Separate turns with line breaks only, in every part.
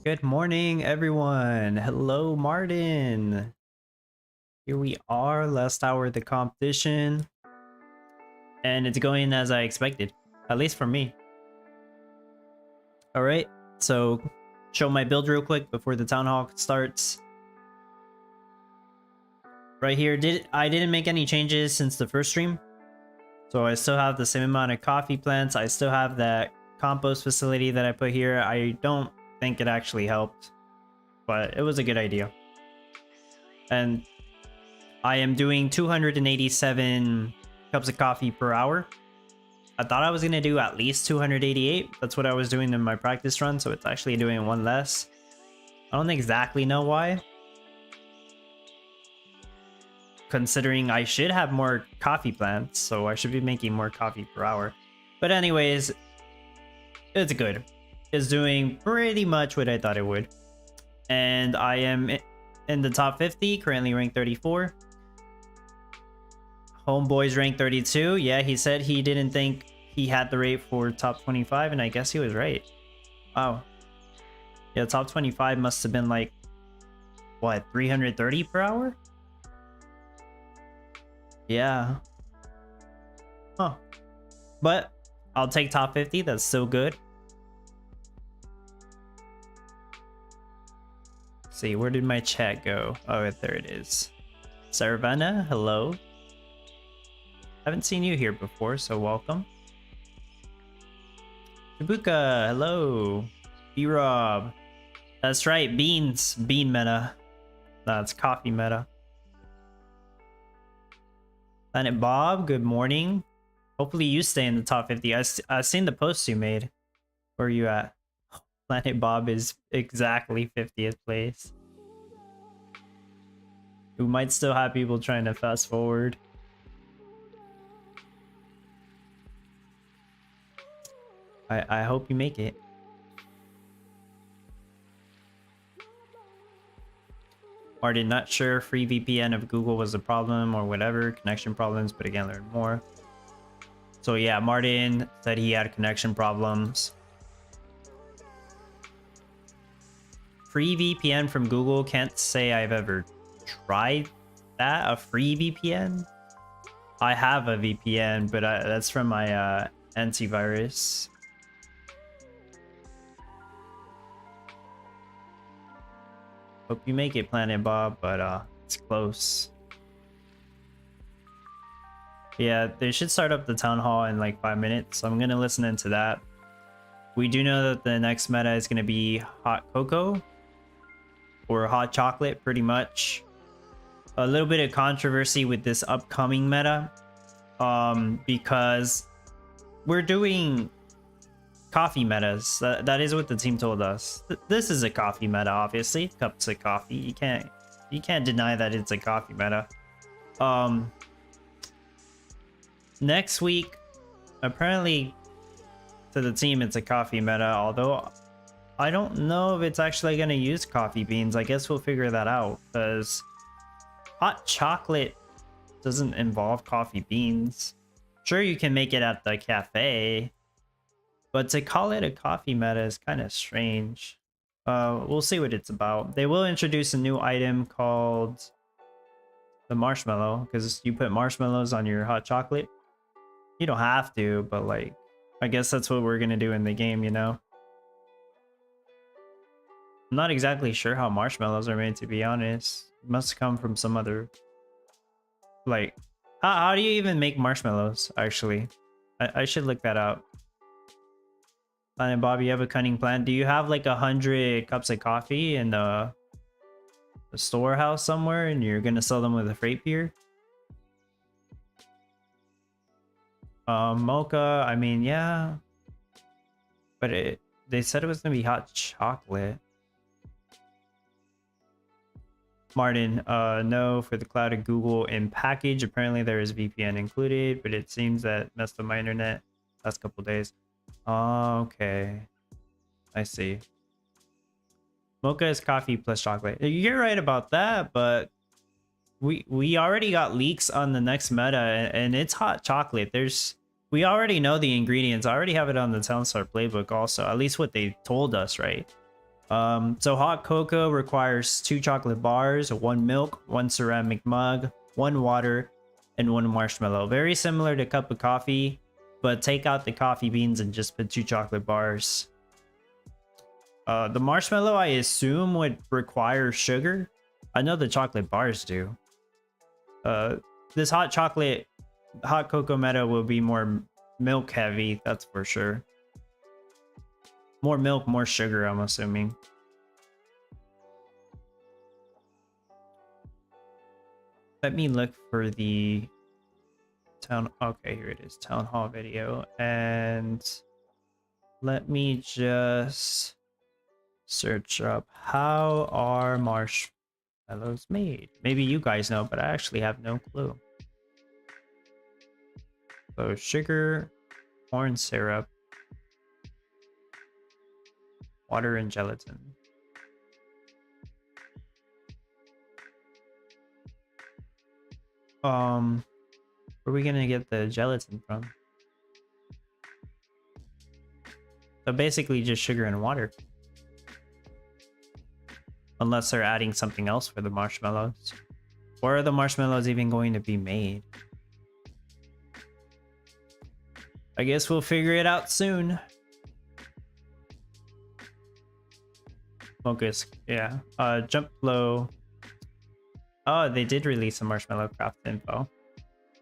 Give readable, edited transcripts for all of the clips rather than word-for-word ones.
Good morning, everyone. Hello, Martin. Here we are, last hour of the competition. And it's going as I expected, at least for me. All right, so show my build real quick before the town hall starts. Right here, I didn't make any changes since the first stream. So I still have the same amount of coffee plants. I still have that compost facility that I put here. I don't think it actually helped, but it was a good idea. And I am doing 287 cups of coffee per hour. I thought I was going to do at least 288. That's what I was doing in my practice run, so it's actually doing one less. I don't exactly know why, considering I should have more coffee plants, so I should be making more coffee per hour. But anyways, it's good. It's doing pretty much what I thought it would. And I am in the top 50, currently ranked 34. Homeboy's ranked 32. Yeah, he said he didn't think he had the rate for top 25, and I guess he was right. Wow. Yeah, top 25 must have been like, what, 330 per hour? Yeah. Huh. But I'll take top 50. That's still good. Let's see, where did my chat go? Oh, there it is. Saravana, hello. Haven't seen you here before, so welcome. Shibuka, hello. B-Rob. That's right, beans. Bean meta. No, it's coffee meta. Planet Bob, good morning. Hopefully you stay in the top 50. I've seen the posts you made. Where are you at? Planet Bob is exactly 50th place. We might still have people trying to fast forward. I hope you make it. Martin, not sure free VPN of Google was the problem or whatever, connection problems, but again, learn more. So yeah, Martin said he had connection problems. Free VPN from Google, can't say I've ever tried that, a free VPN. I have a VPN, but that's from my antivirus. Hope you make it, Planet Bob, but it's close. Yeah, they should start up the town hall in like 5 minutes, so I'm gonna listen into that. We do know that the next meta is gonna be hot cocoa or hot chocolate, pretty much. A little bit of controversy with this upcoming meta, because we're doing coffee metas. That is what the team told us. This is a coffee meta, obviously. Cups of coffee. You can't deny that it's a coffee meta. Next week, apparently to the team it's a coffee meta, although I don't know if it's actually going to use coffee beans. I guess we'll figure that out, because hot chocolate doesn't involve coffee beans. Sure, you can make it at the cafe, but to call it a coffee meta is kind of strange. We'll see what it's about. They will introduce a new item called the marshmallow, because you put marshmallows on your hot chocolate. You don't have to, but like, I guess that's what we're gonna do in the game, you know? I'm not exactly sure how marshmallows are made, to be honest. It must come from some other... Like, how do you even make marshmallows, actually? I should look that up. Planet Bob, you have a cunning plan. Do you have like 100 cups of coffee in the storehouse somewhere and you're gonna sell them with a freight pier? Mocha, I mean, yeah. But they said it was gonna be hot chocolate. Martin, no, for the cloud of Google in package. Apparently there is VPN included, but it seems that messed up my internet last couple days. Okay, I see. Mocha is coffee plus chocolate. You're right about that, but we already got leaks on the next meta, and it's hot chocolate. We already know the ingredients. I already have it on the Townstar playbook also, at least what they told us, right? So hot cocoa requires 2 chocolate bars, 1 milk, 1 ceramic mug, 1 water, and 1 marshmallow. Very similar to cup of coffee, but take out the coffee beans and just put 2 chocolate bars. The marshmallow, I assume, would require sugar. I know the chocolate bars do. This hot cocoa meta will be more milk heavy, that's for sure. More milk, more sugar, I'm assuming. Let me look for the okay, here it is, town hall video, and let me just search up how are marshmallows made. Maybe you guys know, but I actually have no clue. So sugar, corn syrup, water, and gelatin. Where are we gonna get the gelatin from? So basically just sugar and water. Unless they're adding something else for the marshmallows. Where are the marshmallows even going to be made? I guess we'll figure it out soon. Focus, yeah. Jump low. Oh, they did release some marshmallow craft info.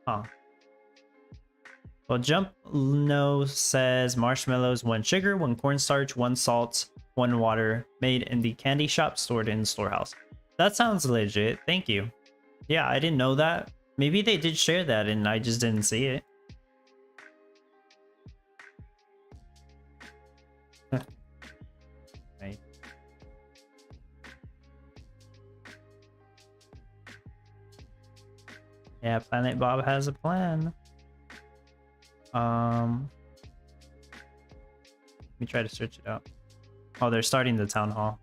Huh. Well, Jump No says marshmallows, 1 sugar, 1 cornstarch, 1 salt, 1 water, made in the candy shop, stored in the storehouse. That sounds legit. Thank you. Yeah, I didn't know that. Maybe they did share that and I just didn't see it. Right. Yeah, Planet Bob has a plan. Let me try to search it out. Oh, they're starting the town hall.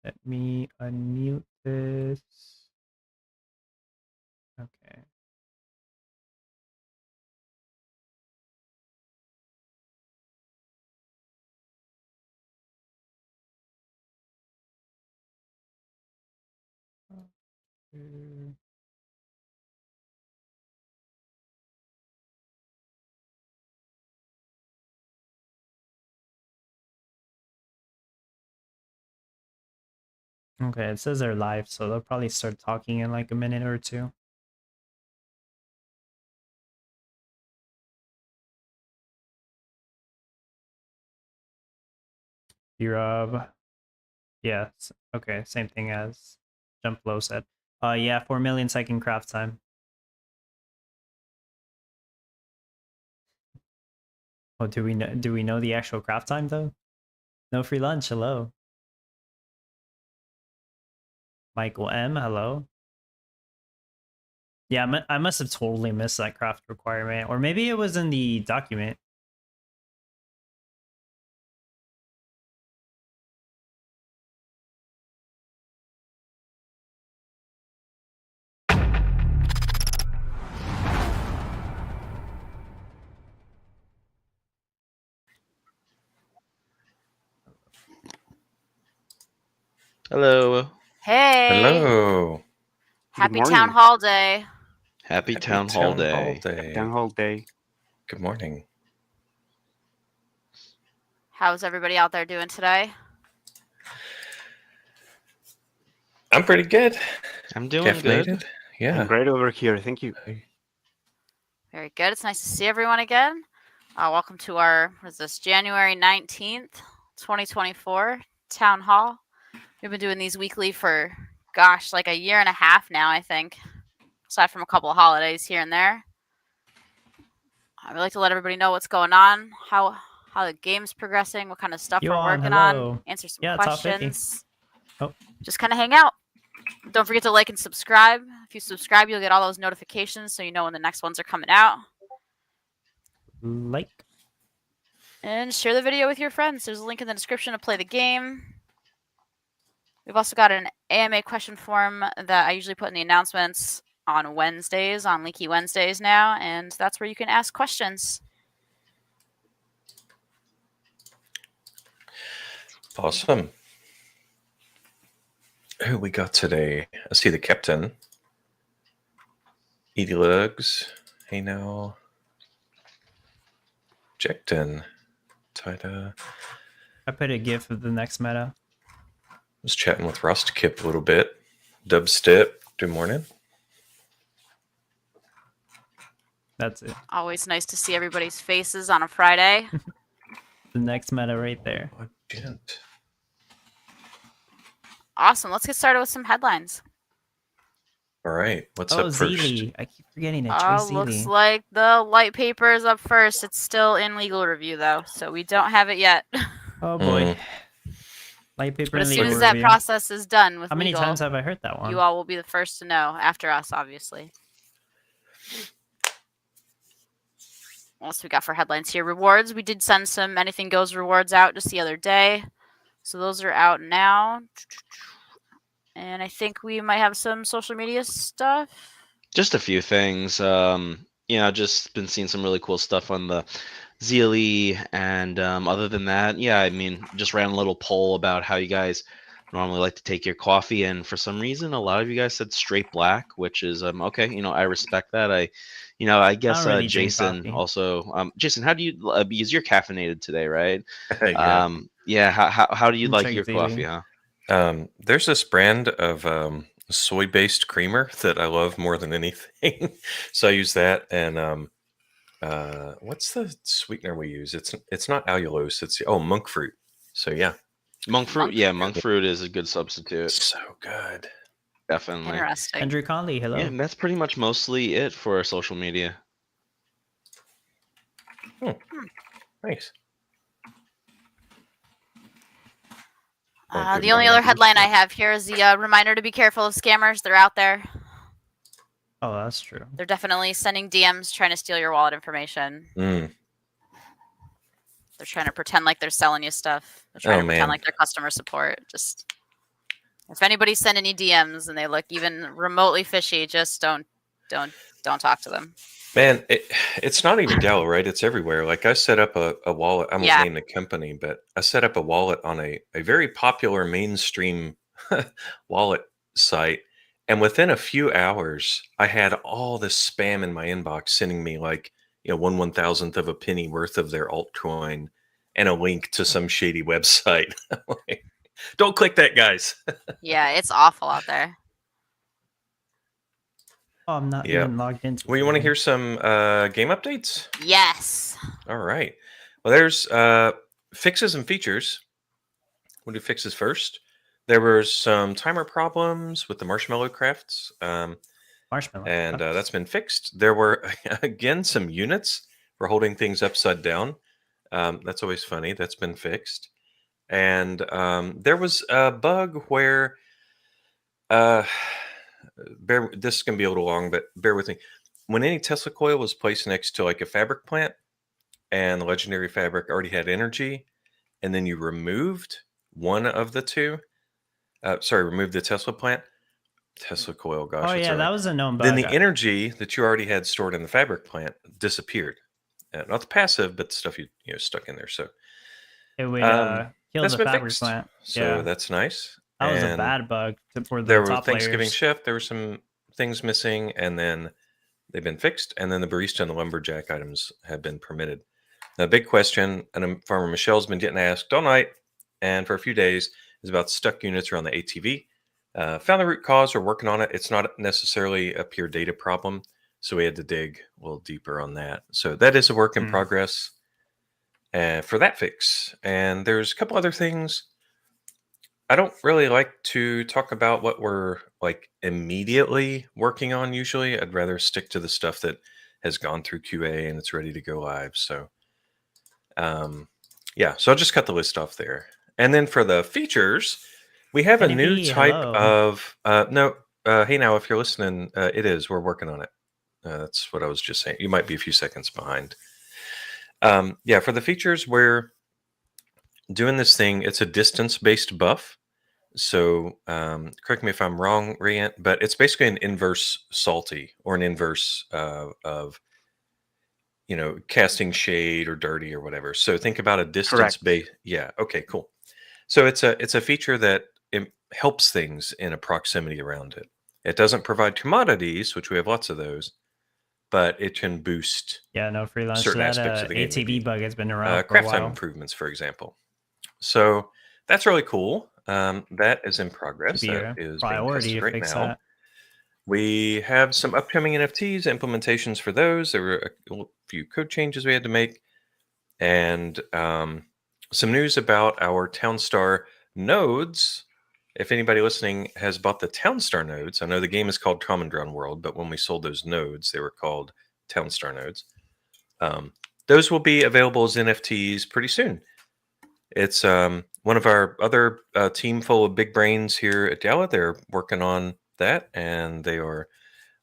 Let me unmute this. Okay. Okay, it says they're live, so they'll probably start talking in like a minute or two. Rob. Yeah, okay, same thing as Jump Low said. Yeah, 4 million second craft time. Oh, do we know the actual craft time though? No free lunch, hello. Michael M, hello. Yeah, I must have totally missed that craft requirement, or maybe it was in the document.
Hello.
Hey.
Hello.
Happy Town Hall Day.
Happy Town Hall Day.
Town Hall Day. Good morning.
How's everybody out there doing today?
I'm pretty good.
I'm doing good.
Yeah.
I'm great over here. Thank you.
Very good. It's nice to see everyone again. Welcome to our, what is this, January 19th, 2024 Town Hall. We've been doing these weekly for, gosh, like a year and a half now, I think. Aside from a couple of holidays here and there. I would like to let everybody know what's going on, how the game's progressing, what kind of stuff we're working on, answer some questions. Just kind of hang out. Don't forget to like and subscribe. If you subscribe, you'll get all those notifications so you know when the next ones are coming out.
Like.
And share the video with your friends. There's a link in the description to play the game. We've also got an AMA question form that I usually put in the announcements on Wednesdays, on Leaky Wednesdays now, and that's where you can ask questions.
Awesome. Who we got today? I see the captain. Edie Lugs. Hey now. Jecton. Tida.
I put a GIF of the next meta.
Was chatting with Rust Kip a little bit. Dubstep. Good morning.
That's it.
Always nice to see everybody's faces on a Friday.
The next meta right there.
Oh, gent.
Awesome. Let's get started with some headlines.
All right. What's
Oh,
up first?
Zeely. I keep forgetting it. Choice
Looks
Zeely.
like the light paper is up first. It's still in legal review, though, so we don't have it yet.
Oh boy. Light paper
But as
and
soon
legal
as that
review.
process is done with
How many
legal,
times have I heard that one?
you all will be the first to know after us, obviously. What else we got for headlines here? Rewards. We did send some Anything Goes rewards out just the other day. So those are out now. And I think we might have some social media stuff.
Just a few things. Just been seeing some really cool stuff on the Zeely, and other than that, yeah, I mean, just ran a little poll about how you guys normally like to take your coffee, and for some reason, a lot of you guys said straight black, which is okay. I respect that. I guess
don't really drink
Jason
coffee.
also. Jason, how do you because you're caffeinated today, right?
Yeah.
Yeah. How do you like
Check
your
Zeely.
coffee, huh?
There's this brand of soy-based creamer that I love more than anything. So I use that. And what's the sweetener we use? It's not allulose. It's monk fruit. So yeah,
Monk fruit.
Monk
Yeah,
fruit.
monk fruit is a good substitute.
so good.
Definitely.
Interesting.
Andrew Conley, hello.
Yeah, and that's pretty much mostly it for our social media.
Nice.
The only other headline I have here is the reminder to be careful of scammers. They're out there.
Oh, that's true.
They're definitely sending DMs trying to steal your wallet information.
Mm.
They're trying to pretend like they're selling you stuff. They're trying to pretend
man.
like they're customer support. Just if anybody's sending you DMs and they look even remotely fishy, just don't talk to them.
Man, it's not even Gala, right? It's everywhere. Like I set up a wallet. I won't
Yeah.
name the company, but I set up a wallet on a very popular mainstream wallet site. And within a few hours, I had all this spam in my inbox sending me like, 1/1000th of a penny worth of their altcoin and a link to some shady website. Like, don't click that, guys.
Yeah, it's awful out there.
Oh, I'm not
Yeah.
even logged into
Well, you want to
Zeely.
hear some game updates?
Yes.
All right. Well, there's fixes and features. We'll do fixes first. There were some timer problems with the marshmallow crafts,
Marshmallow.
and that's been fixed. There were, again, some units for holding things upside down. That's always funny. That's been fixed. And there was a bug where, this is going to be a little long, but bear with me. When any Tesla coil was placed next to like a fabric plant and the legendary fabric already had energy, and then you removed one of the two, removed the Tesla plant, Tesla coil, gosh.
Oh
it's
yeah,
all
that
right.
was a known bug.
Then the energy that you already had stored in the fabric plant disappeared. Not the passive, but the stuff you stuck in there. So
It would kill
that's
the
been
fabric
fixed.
plant.
So
Yeah,
that's nice.
that was a
And
bad bug for the
there were
top
Thanksgiving
layers.
shift. There were some things missing, and then they've been fixed. And then the barista and the lumberjack items have been permitted. Now, big question, and Farmer Michelle's been getting asked all night and for a few days, is about stuck units around the ATV. Found the root cause. We're working on it. It's not necessarily a pure data problem, so we had to dig a little deeper on that. So that is a work in progress for that fix. And there's a couple other things. I don't really like to talk about what we're like immediately working on usually. I'd rather stick to the stuff that has gone through QA and it's ready to go live. So so I'll just cut the list off there. And then for the features, we have a new
Kenny B,
type
hello.
of hey, now if you're listening, it is, we're working on it. That's what I was just saying. You might be a few seconds behind. For the features, we're doing this thing. It's a distance-based buff. So correct me if I'm wrong, Rayant, but it's basically an inverse salty or an inverse of casting shade or dirty or whatever. So think about a distance base. Yeah. Okay, cool. So it's a feature that helps things in a proximity around it. It doesn't provide commodities, which we have lots of those, but it can boost
Yeah, no free lunch.
certain
That
aspects of the game.
ATV
maybe.
bug has been around for a
Craft time
while.
improvements, for example. So that's really cool. That is in progress.
Should be
That
a
is being
priority
tested
to
right
fix
now.
that.
We have some upcoming NFTs, implementations for those. There were a few code changes we had to make, and some news about our Townstar nodes. If anybody listening has bought the Townstar nodes, I know the game is called Common Ground World, but when we sold those nodes, they were called Townstar nodes. Those will be available as NFTs pretty soon. It's one of our other team full of big brains here at Gala. They're working on that, and they are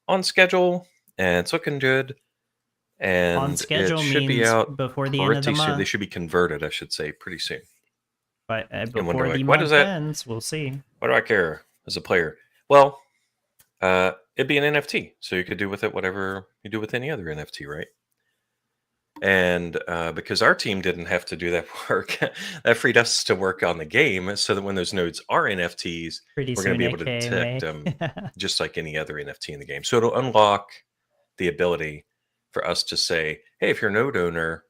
on schedule, and it's looking good. And
On schedule
it should be
means
out
before the end of the
pretty soon. They
month.
should be convered, I should say, pretty soon.
But
wonder,
before the
like, what
month
is that?
ends, we'll see.
What do I care as a player? Well, it'd be an NFT, so you could do with it whatever you do with any other NFT, right? And because our team didn't have to do that work, that freed us to work on the game, so that when those nodes are NFTs,
Pretty
we're
soon,
going to be able to detect them just like any other NFT in the game. So it'll unlock the ability for us to say, hey, if you're a node owner,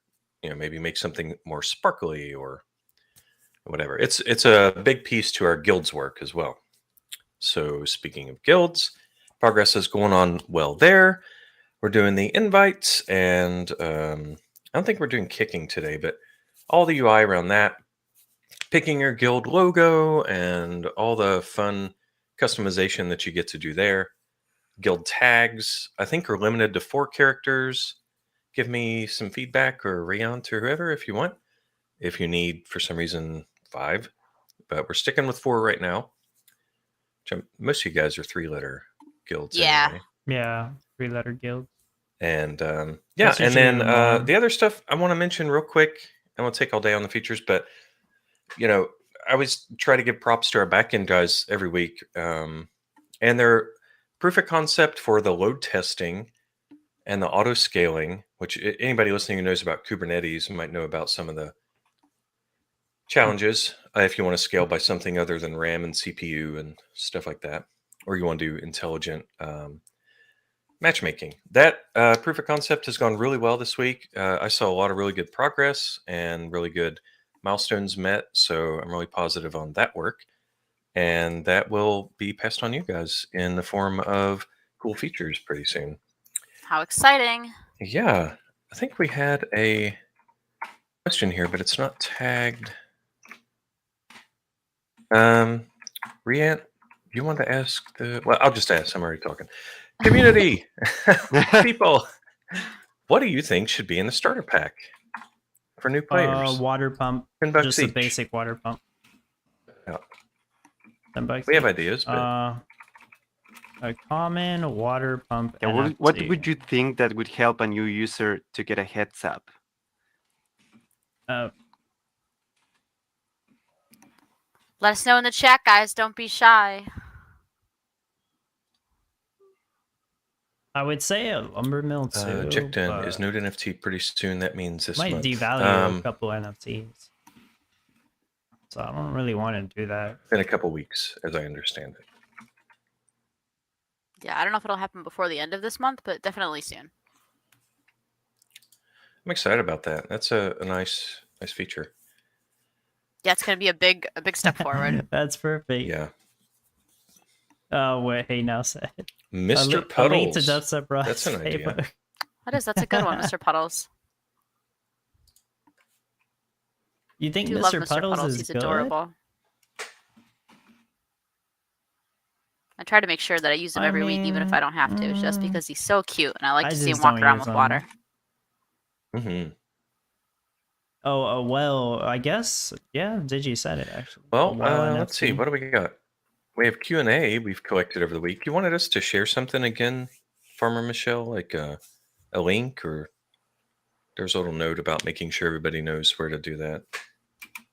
maybe make something more sparkly or whatever. It's a big piece to our guild's work as well. So speaking of guilds, progress is going on well there. We're doing the invites, and I don't think we're doing kicking today, but all the UI around that, picking your guild logo and all the fun customization that you get to do there. Guild tags, I think, are limited to 4 characters. Give me some feedback, or Riant or whoever if you want. If you need, for some reason, 5. But we're sticking with 4 right now. Most of you guys are 3-letter guilds anyway.
Yeah, 3-letter guild.
And yeah,
That's
and
usually
then
the norm.
the other stuff I want to mention real quick. I won't take all day on the features, but I always try to give props to our backend guys every week. And their proof of concept for the load testing and the auto scaling, which anybody listening who knows about Kubernetes might know about some of the challenges if you want to scale by something other than RAM and CPU and stuff like that, or you want to do intelligent matchmaking. That proof of concept has gone really well this week. I saw a lot of really good progress and really good milestones met, so I'm really positive on that work, and that will be passed on you guys in the form of cool features pretty soon.
How exciting.
Yeah, I think we had a question here, but it's not tagged. Riant, do you want to ask well, I'll just ask. I'm already talking. Community, people, what do you think should be in the starter pack for new players?
Water pump.
$10
Just a
each.
basic water pump.
Yeah.
$10
We have
each.
ideas, but
A common water pump.
Yeah, what
NFT.
would you think that would help a new user to get a heads up?
Let us know in the chat, guys. Don't be shy.
I would say a lumber mill too.
Jikden is Node NFT pretty soon. That means this
might
month.
devalue a couple NFTs. So I don't really want to do that.
In a couple weeks, as I understand it.
Yeah, I don't know if it'll happen before the end of this month, but definitely soon.
I'm excited about that. That's a nice feature.
Yeah, it's gonna be a big step forward.
That's perfect.
Yeah.
Oh, what Hey Now said.
Mr.
A link to
Puddles.
Dubstep Ross.
That's an idea.
That's a good one, Mr. Puddles.
You think
I do love
Mr. Puddles is
He's
good?
adorable. I try to make sure that I use him every week, even if I don't have to, just because he's so cute and I like to see him
just
walk
don't
around
use
with
him.
water.
Mm-hmm.
Oh, well, I guess, yeah, Digi said it, actually.
Well,
A
let's see. What do we got? We have Q&A we've collected over the week. You wanted us to share something again, Farmer Michelle, like a link, or there's a little note about making sure everybody knows where to do that.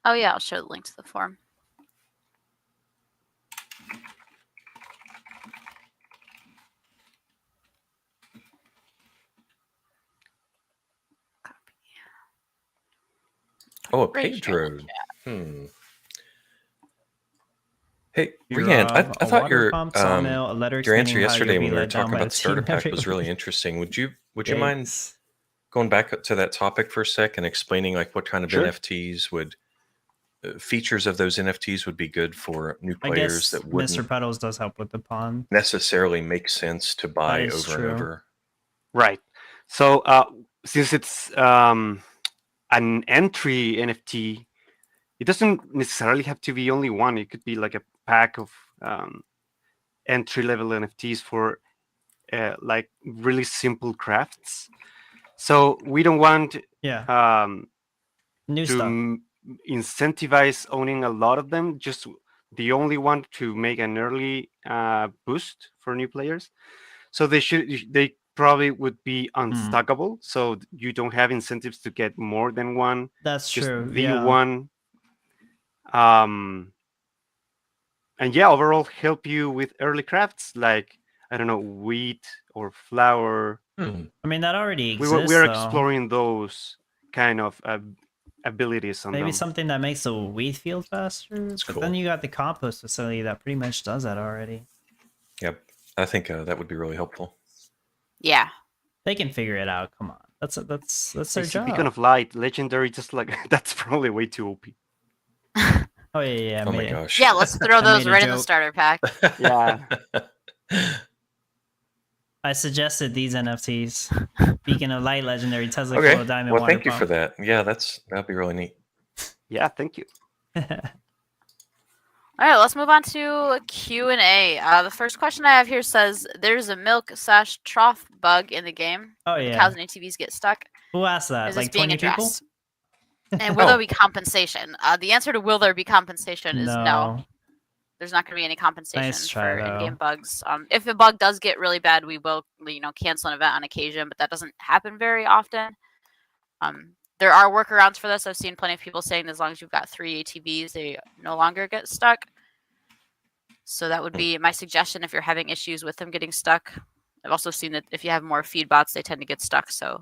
Oh, yeah, I'll show the link to the form.
Oh, a page road. Hey,
You
Rian, I
rob
I
a
thought
water pump, sawmill, a letter
your answer
explaining how
yesterday
you'll be
when we were
let down
talking
by
about
the
the starter
team
pack was really
every
interesting. Would you mind
Yikes.
going back to that topic for a sec and explaining like what kind of
Sure.
NFTs would features of those NFTs would be good for new
I
players
guess
that
Mr.
wouldn't
Puddles does help with the pond.
necessarily make sense to buy
is
over and
true.
over?
Right. So since it's an entry NFT, it doesn't necessarily have to be only one. It could be like a pack of entry level NFTs for like really simple crafts. So we don't want
Yeah, new
to
stuff.
incentivize owning a lot of them. Just the only one to make an early boost for new players. So they probably would be unstockable. So you don't have incentives to get more than one.
That's
Just
true.
the
Yeah.
one. And yeah, overall help you with early crafts like, I don't know, wheat or flour.
Hmm.
I mean, that already exists.
We're
though.
exploring those kind of abilities on
Maybe
them.
something that makes the wheat field faster. But
cool.
then you got the compost facility that pretty much does that already.
Yep, I think that would be really helpful.
Yeah.
They can figure it out. Come on, that's
I
their
see
job.
Beacon of Light, legendary, just like that's probably way too OP.
Oh yeah,
Oh my
made it.
gosh.
Yeah, let's throw
I
those
made a
right in the
joke.
starter pack.
Yeah.
I suggested these NFTs: Beacon of Light, legendary, Tesla
Okay.
Coil, Diamond
Well,
Water
thank you for that. Yeah, that'd be really neat.
Yeah, thank you.
that.
All right, let's move on to Q&A. The first question I have here says, there's a milk/trough bug in the game.
Oh
The
yeah.
cows and ATVs get stuck.
Who asked that?
Is this
Like
being
20 people?
addressed? And will
Oh.
there be compensation? The answer to will there be compensation is no.
No.
There's not going to be any compensation
Nice try,
for in-game
though.
bugs. If a bug does get really bad, we will, cancel an event on occasion, but that doesn't happen very often. There are workarounds for this. I've seen plenty of people saying as long as you've got 3 ATVs, they no longer get stuck. So that would be my suggestion if you're having issues with them getting stuck. I've also seen that if you have more feed bots, they tend to get stuck. So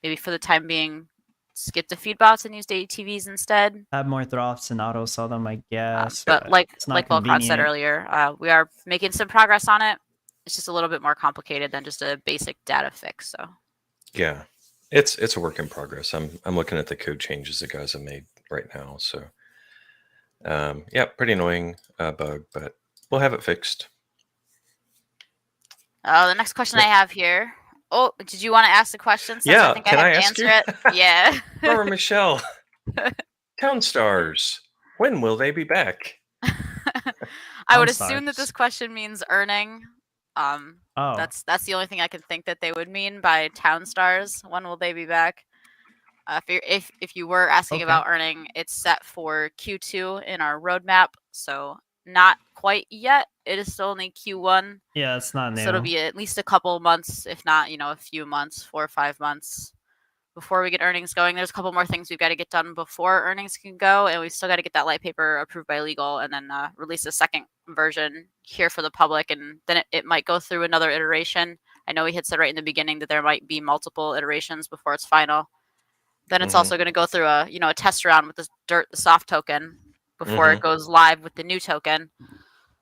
maybe for the time being, skip the feed bots and use the ATVs instead.
Have more throps and auto sell them, I guess.
But like
it's not
Volcron said
convenient.
earlier, we are making some progress on it. It's just a little bit more complicated than just a basic data fix. So
Yeah, it's a work in progress. I'm looking at the code changes the guys have made right now. So yeah, pretty annoying bug, but we'll have it fixed.
the next question I have here. Oh, did you want to ask the question? Since
Yeah,
I think
can
I
I
have to
ask
answer
you?
it. Yeah.
Farmer Michelle, Town Stars, when will they be back?
I would assume that
Stars.
this question means earning.
Oh.
That's the only thing I can think that they would mean by town stars. When will they be back? If you were asking
Okay.
about earning, it's set for Q2 in our roadmap, so not quite yet. It is still only Q1,
Yeah, it's not new.
so it'll be at least a couple months, if not, a few months, 4 or 5 months before we get earnings going. There's a couple more things we've got to get done before earnings can go, and we've still got to get that light paper approved by legal, and then release a second version here for the public, and then it might go through another iteration. I know we had said right in the beginning that there might be multiple iterations before it's final. Then it's also going to go through a test round with the soft token before it goes live with the new token.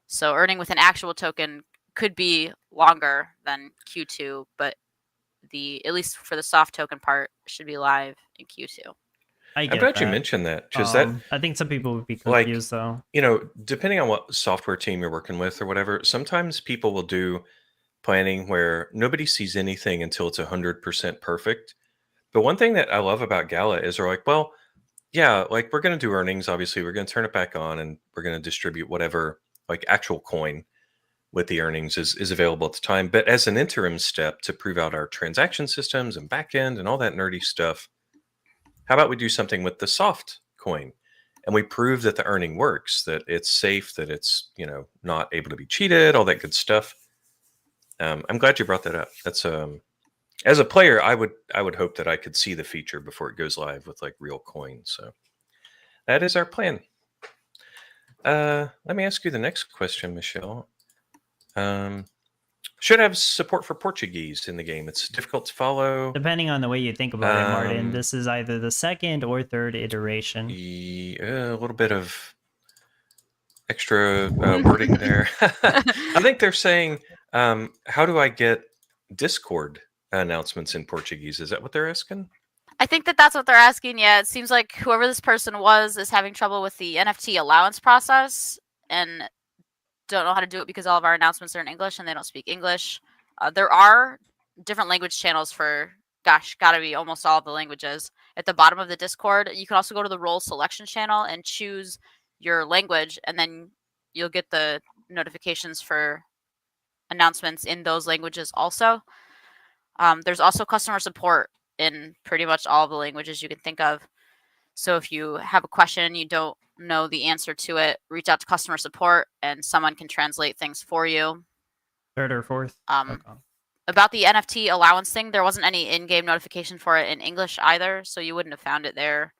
So earning with an actual token could be longer than Q2, but at least for the soft token part should be live in Q2.
I
I'm
get
glad
that.
you mentioned that because that,
I think some people would be
like,
confused though.
depending on what software team you're working with or whatever, sometimes people will do planning where nobody sees anything until it's 100% perfect. But one thing that I love about Gala is they're like, well, yeah, like we're going to do earnings. Obviously, we're going to turn it back on and we're going to distribute whatever like actual coin with the earnings is available at the time. But as an interim step to prove out our transaction systems and backend and all that nerdy stuff, how about we do something with the soft coin and we prove that the earning works, that it's safe, that it's, not able to be cheated, all that good stuff. I'm glad you brought that up. That's as a player, I would hope that I could see the feature before it goes live with like real coins. So that is our plan. Let me ask you the next question, Michelle. Should have support for Portuguese in the game. It's difficult to follow.
Depending on the way you think about it, Martin, this is either the second or third iteration.
A little bit of extra wording there. I think they're saying, how do I get Discord announcements in Portuguese? Is that what they're asking?
I think that's what they're asking. Yeah, it seems like whoever this person was is having trouble with the NFT allowance process and don't know how to do it because all of our announcements are in English and they don't speak English. There are different language channels for, gosh, gotta be almost all of the languages. At the bottom of the Discord, you can also go to the role selection channel and choose your language, and then you'll get the notifications for announcements in those languages also. There's also customer support in pretty much all the languages you can think of. So if you have a question and you don't know the answer to it, reach out to customer support and someone can translate things for you.
Third or fourth.
About the NFT allowance thing, there wasn't any in-game notification for it in English either, so you wouldn't have found it there,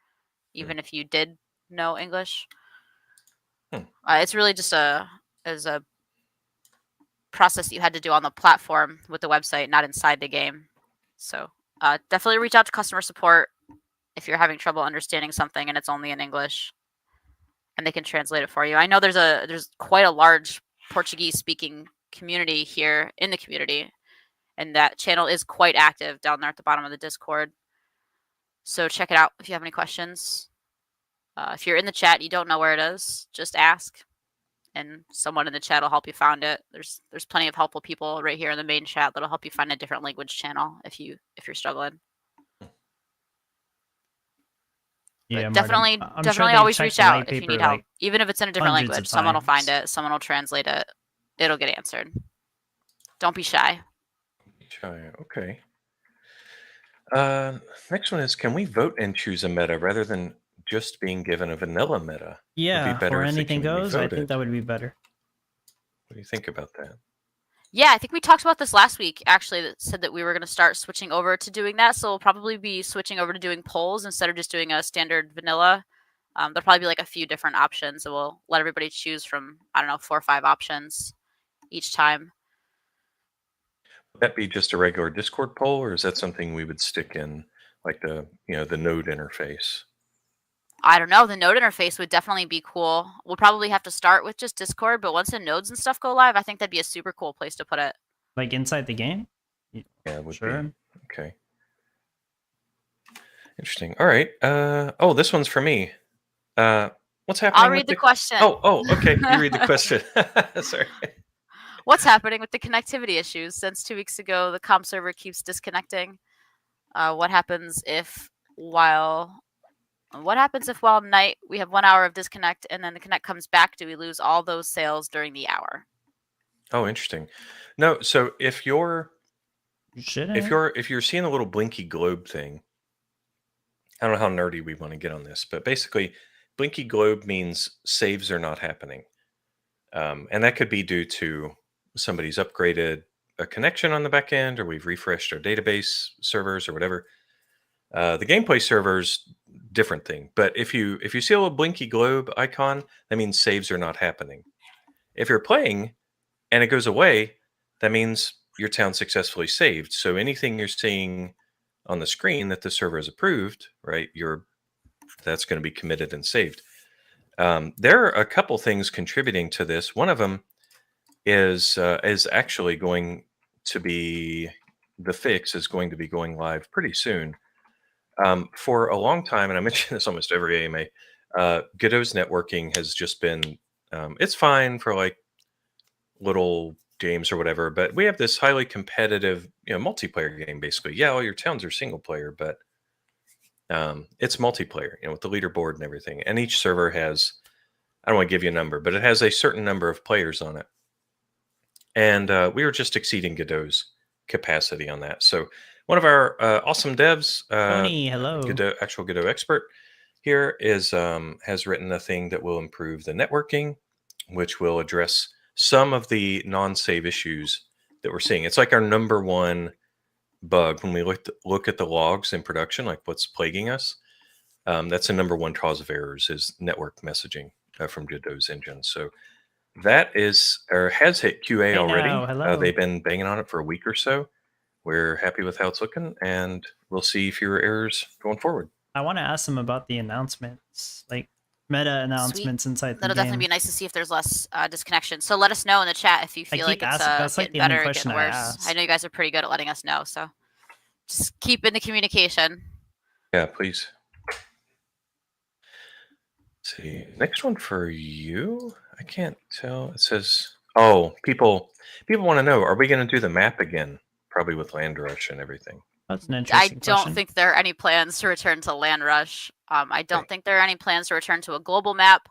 even if you did know English. It's really just a process that you had to do on the platform with the website, not inside the game. So definitely reach out to customer support if you're having trouble understanding something and it's only in English, and they can translate it for you. I know there's quite a large Portuguese speaking community here in the community, and that channel is quite active down there at the bottom of the Discord. So check it out if you have any questions. If you're in the chat, you don't know where it is, just ask, and someone in the chat will help you find it. There's plenty of helpful people right here in the main chat that'll help you find a different language channel if you're struggling.
Yeah,
But definitely
they
always
check
reach
the
out
white
if you
paper,
need help.
like,
Even if it's in a different
hundreds of
language, someone will find
times.
it, someone will translate it. It'll get answered. Don't be shy.
Okay. Next one is, can we vote and choose a meta rather than just being given a vanilla meta?
Yeah,
Would be better
or
if the
anything
community
goes. I
voted.
think that would be better.
What do you think about that?
Yeah, I think we talked about this last week, actually, that said that we were going to start switching over to doing that. So we'll probably be switching over to doing polls instead of just doing a standard vanilla. There'll probably be like a few different options, and we'll let everybody choose from, I don't know, 4 or 5 options each time.
Would that be just a regular Discord poll, or is that something we would stick in like the node interface?
I don't know. The node interface would definitely be cool. We'll probably have to start with just Discord, but once the nodes and stuff go live, I think that'd be a super cool place to put it.
Like inside the game?
Yeah, it would
Sure.
be. Okay. Interesting. All right. Oh, this one's for me. What's happening?
I'll read the question.
Oh, okay. You read the question. Sorry.
What's happening with the connectivity issues? Since 2 weeks ago, the comp server keeps disconnecting. What happens if while night we have 1 hour of disconnect and then the connect comes back? Do we lose all those sales during the hour?
Oh, interesting. No, so if you're
Shouldn't.
if you're seeing a little blinky globe thing, I don't know how nerdy we want to get on this, but basically, blinky globe means saves are not happening, and that could be due to somebody's upgraded a connection on the back end, or we've refreshed our database servers, or whatever. The gameplay servers, different thing. But if you see a little blinky globe icon, that means saves are not happening. If you're playing and it goes away, that means your town successfully saved. So anything you're seeing on the screen that the server has approved, right, that's going to be committed and saved. There are a couple things contributing to this. One of them is actually going to be, the fix is going to be going live pretty soon. For a long time, and I mention this almost every AMA, Godot's networking has just been, it's fine for like little games or whatever, but we have this highly competitive, multiplayer game basically. Yeah, all your towns are single player, but it's multiplayer, with the leaderboard and everything. And each server has, I don't want to give you a number, but it has a certain number of players on it. And we were just exceeding Godot's capacity on that. So one of our awesome devs,
Tony, hello.
actual Godot expert here, has written a thing that will improve the networking, which will address some of the non-save issues that we're seeing. It's like our number one bug when we look at the logs in production, like what's plaguing us. That's the number one cause of errors is network messaging from Godot's engine. So that has hit QA already.
Hello.
They've been banging on it for a week or so. We're happy with how it's looking, and we'll see fewer errors going forward.
I want to ask them about the announcements. Like, meta announcements inside the
That'll
game.
definitely be nice to see if there's less disconnection. So let us know in the chat if you
I
feel
keep
like it's
asking- that's like
getting
the only
better or
question
getting
I
worse.
ask.
I know you guys are pretty good at letting us know, so just keep in the communication.
Yeah, please. Let's see. Next one for you. I can't tell. It says, oh, people want to know, are we going to do the map again? Probably with Land Rush and everything.
That's an
I
interesting
don't
question.
think there are any plans to return to Land Rush. I don't
Okay.
think there are any plans to return to a global map.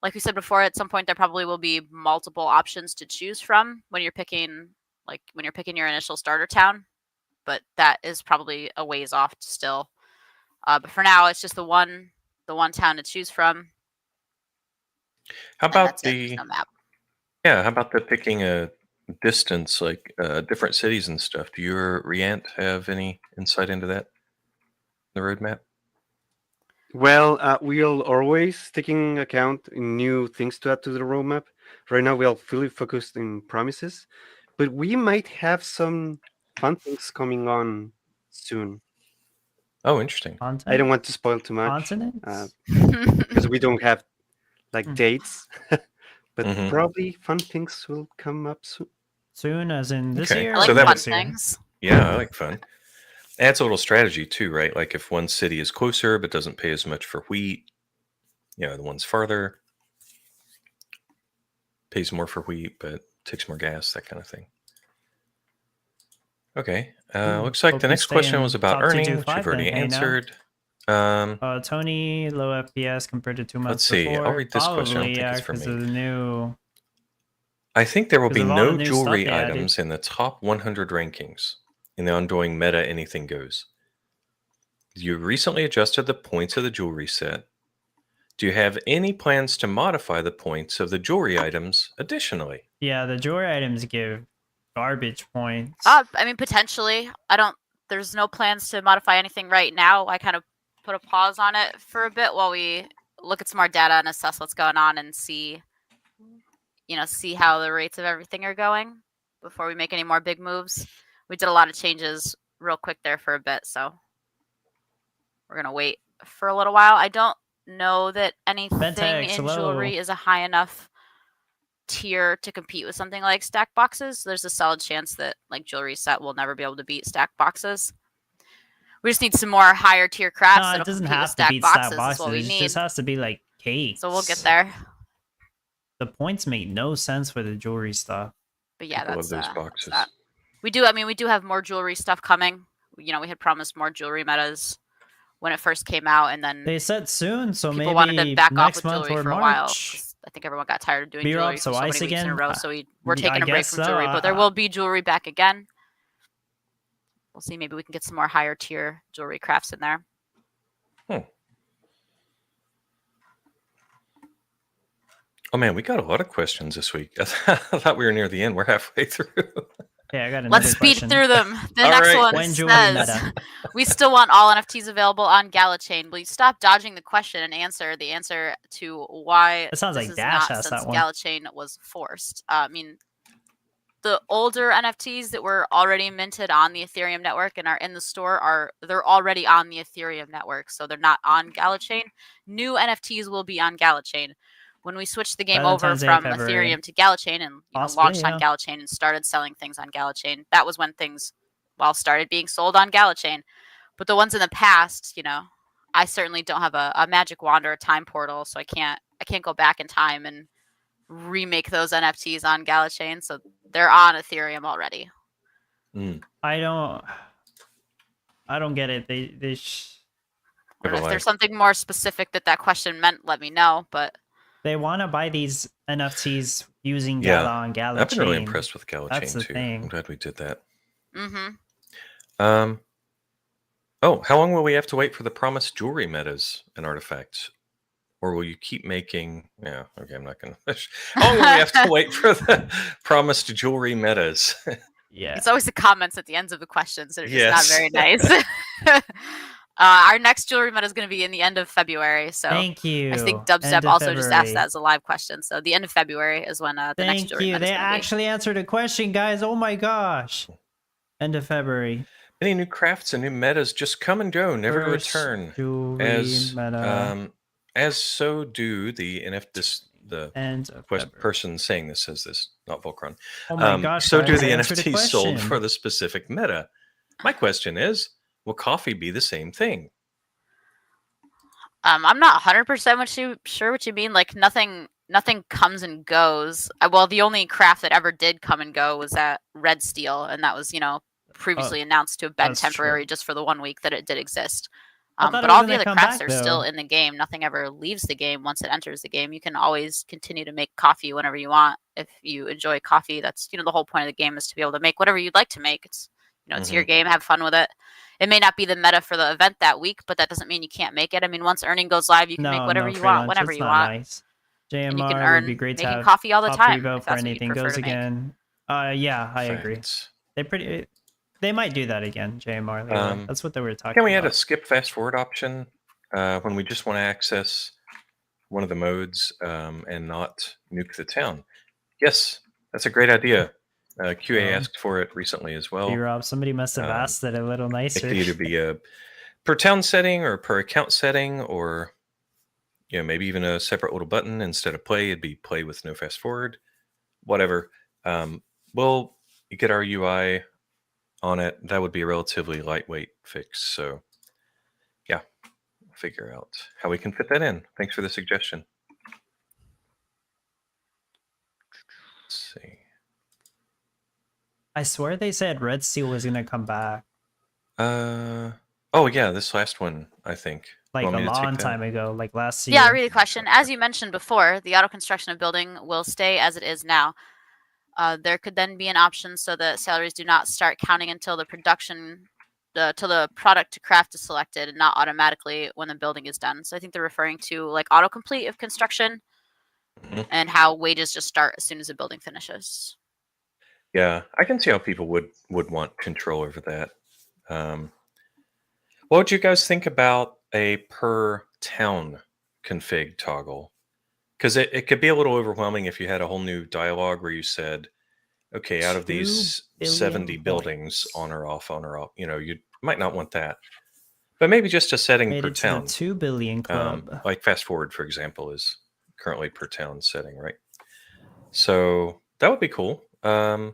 Like we said before, at some point there probably will be multiple options to choose from when you're picking your initial starter town. But that is probably a ways off still. But for now, it's just the one town to choose from.
How
And
about
that's it. There's no map.
how about the picking a distance, like different cities and stuff? Do you or Riant have any insight into that? The roadmap?
Well, we'll always taking account in new things to add to the roadmap. Right now, we are fully focused in promises, but we might have some fun things coming on soon.
Oh, interesting.
I don't
Content?
want to spoil too much
Continents?
because we don't have like
Hmm.
dates, but
Mhm.
probably fun things will come up soon.
Soon, as in this
Okay,
year?
I
or
like
so that
fun
next year?
things.
Yeah, I like fun. Adds a little strategy too, right? Like if one city is closer but doesn't pay as much for wheat, the one's farther pays more for wheat but takes more gas, that kind of thing. Okay,
Ooh,
looks like
hope
the
you
next
stay
question
in
was about
top
earning,
225
which you've already
then, hey, now.
answered.
Tony, low FPS compared to 2 months
Let's see,
before.
I'll read this question. I don't
Probably,
think
yeah,
it's for
because
me.
of the new.
I think there will be
Because of all the
no
new stuff
jewelry
they added.
items in the top 100 rankings in the ongoing meta anything goes. You recently adjusted the points of the jewelry set. Do you have any plans to modify the points of the jewelry items additionally?
Yeah, the jewelry items give garbage points.
I mean, potentially. There's no plans to modify anything right now. I kind of put a pause on it for a bit while we look at some more data and assess what's going on and see how the rates of everything are going before we make any more big moves. We did a lot of changes real quick there for a bit, so we're gonna wait for a little while. I don't know that anything
Ventex,
in
hello.
jewelry is a high enough tier to compete with something like stack boxes. There's a solid chance that like jewelry set will never be able to beat stack boxes. We just need some more higher tier crafts
No,
that'll
it doesn't
compete with
have to
stack
beat
boxes.
stat
Is
boxes.
what we
It
need.
just has to be like cakes.
So we'll get there.
The points make no sense for the jewelry stuff.
But yeah,
People
that's
love those boxes.
that. We do have more jewelry stuff coming. We had promised more jewelry metas when it first came out, and then
They said soon, so
people wanted to
maybe
back off
next
with
month
jewelry
or
for a while.
March.
'Cause I think everyone got tired of doing
Beer
jewelry
up,
for so
so
many
ice
weeks in a
again?
row. So we're
I
taking a break
guess
from
so.
jewelry, but there will be jewelry back again. We'll see. Maybe we can get some more higher tier jewelry crafts in there.
Oh man, we got a lot of questions this week. I thought we were near the end. We're halfway through.
Okay, I got another
Let's speed
question.
through them. The
All
next
right.
one
When jewelry
says,
meta?
we still want all NFTs available on Gala chain. Will you stop dodging the question and answer the answer to why
That sounds
this
like
is
Dash
not
asked
since
that one.
Gala chain was forced? I mean, the older NFTs that were already minted on the Ethereum network and are in the store they're already on the Ethereum network, so they're not on Gala chain. New NFTs will be on Gala chain. When we switched the game over
Valentine's Day,
from
February.
Ethereum to Gala chain and
Possibly,
launched
yeah.
on Gala chain and started selling things on Gala chain, that was when things started being sold on Gala chain. But the ones in the past, I certainly don't have a magic wand or a time portal, so I can't go back in time and remake those NFTs on Gala chain. So they're on Ethereum already.
I don't get it.
I don't know if there's something more specific that question meant, let me know. But
They want to buy these NFTs using
Yeah.
Gala on Gala
I've been
chain.
really impressed with Gala
That's
chain
the
too.
thing.
I'm glad we did that.
mm-hmm.
How long will we have to wait for the promised jewelry metas and artifacts? Or will you keep making... Yeah, okay, I'm not going to... How long will we have to wait for the promised jewelry metas?
Yeah.
It's always the comments at the ends of the questions that are just
Yes.
not very nice. Our next jewelry meta is going to be in the end of February. So
Thank you.
I think
End
Dubstep
of
also just asked
February.
that as a live question. So the end of February is when the next
Thank
jewelry
you.
meta is
They
going to be.
actually answered a question, guys. Oh my gosh. End of February.
Many new crafts and new metas just come and go, never to
First
return.
jewelry
As
meta.
as so do the the
And
person saying this says this, not Volcron.
Oh my gosh!
So
why
do
does
the
it answer
NFTs sold
question?
for the specific meta. My question is, will coffee be the same thing?
I'm not 100% sure what you mean. Like nothing comes and goes. Well, the only craft that ever did come and go was that Red Steel, and that was previously announced to have been
that's
temporary
true.
just for the 1 week that it did exist.
I thought
But
it was
all the
gonna
other
come
crafts
back,
are still
though.
in the game. Nothing ever leaves the game once it enters the game. You can always continue to make coffee whenever you want. If you enjoy coffee, that's the whole point of the game is to be able to make whatever you'd like to make. It's it's your game. Have fun with it. It may not be the meta for the event that week, but that doesn't mean you can't make it. I mean, once earning goes live, you can make whatever you want, whenever
It's
you
not
want,
nice.
and you can
JMR would be
earn
great to
making
have
coffee all the
top
time
revo
if
for
that's what you
anything
prefer
goes
to make.
again. Yeah, I agree.
Facts.
They might do that again, JMR. They will. That's what they were talking
Can we
about.
add a skip fast forward option when we just want to access one of the modes and not nuke the town? Yes, that's a great idea. QA asked for it recently as well.
B-Rob, somebody must have asked it a little
It
nicer.
could either be a per town setting or per account setting, or maybe even a separate little button. Instead of play, it'd be play with no fast forward. Whatever. We'll get our UI on it. That would be a relatively lightweight fix. So yeah, figure out how we can fit that in. Thanks for the suggestion. Let's see.
I swear they said Red Steel was gonna come back
Oh yeah, this last one, I think.
like
Want
a
me to take
long
that?
time ago, like last year.
Yeah, I'll read the question. As you mentioned before, the auto construction of building will stay as it is now. There could then be an option so that salaries do not start counting until the till the product to craft is selected, and not automatically when the building is done. So I think they're referring to like autocomplete of construction and how wages just start as soon as the building finishes.
Yeah, I can see how people would want control over that. What would you guys think about a per town config toggle? Because it could be a little overwhelming if you had a whole new dialogue where you said, okay, out of these 70 buildings, on or off, you might not want that. But maybe just a setting
Made
per
it to
town.
the 2 billion club.
Like fast forward, for example, is currently per town setting, right? So that would be cool. And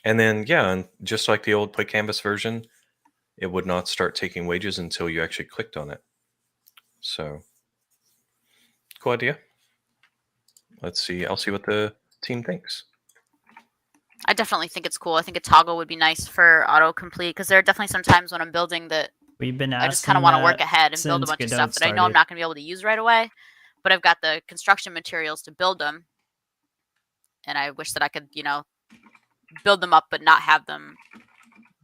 then, yeah, and just like the old Play Canvas version, it would not start taking wages until you actually clicked on it. So, cool idea. Let's see. I'll see what the team thinks.
I definitely think it's cool. I think a toggle would be nice for autocomplete because there are definitely some times when I'm building that
We've been
I just kind of want to work ahead and build a bunch of stuff that I know I'm not going to be able to use right away, but I've got the construction materials to build them, and I wish that I could, build them up but not have them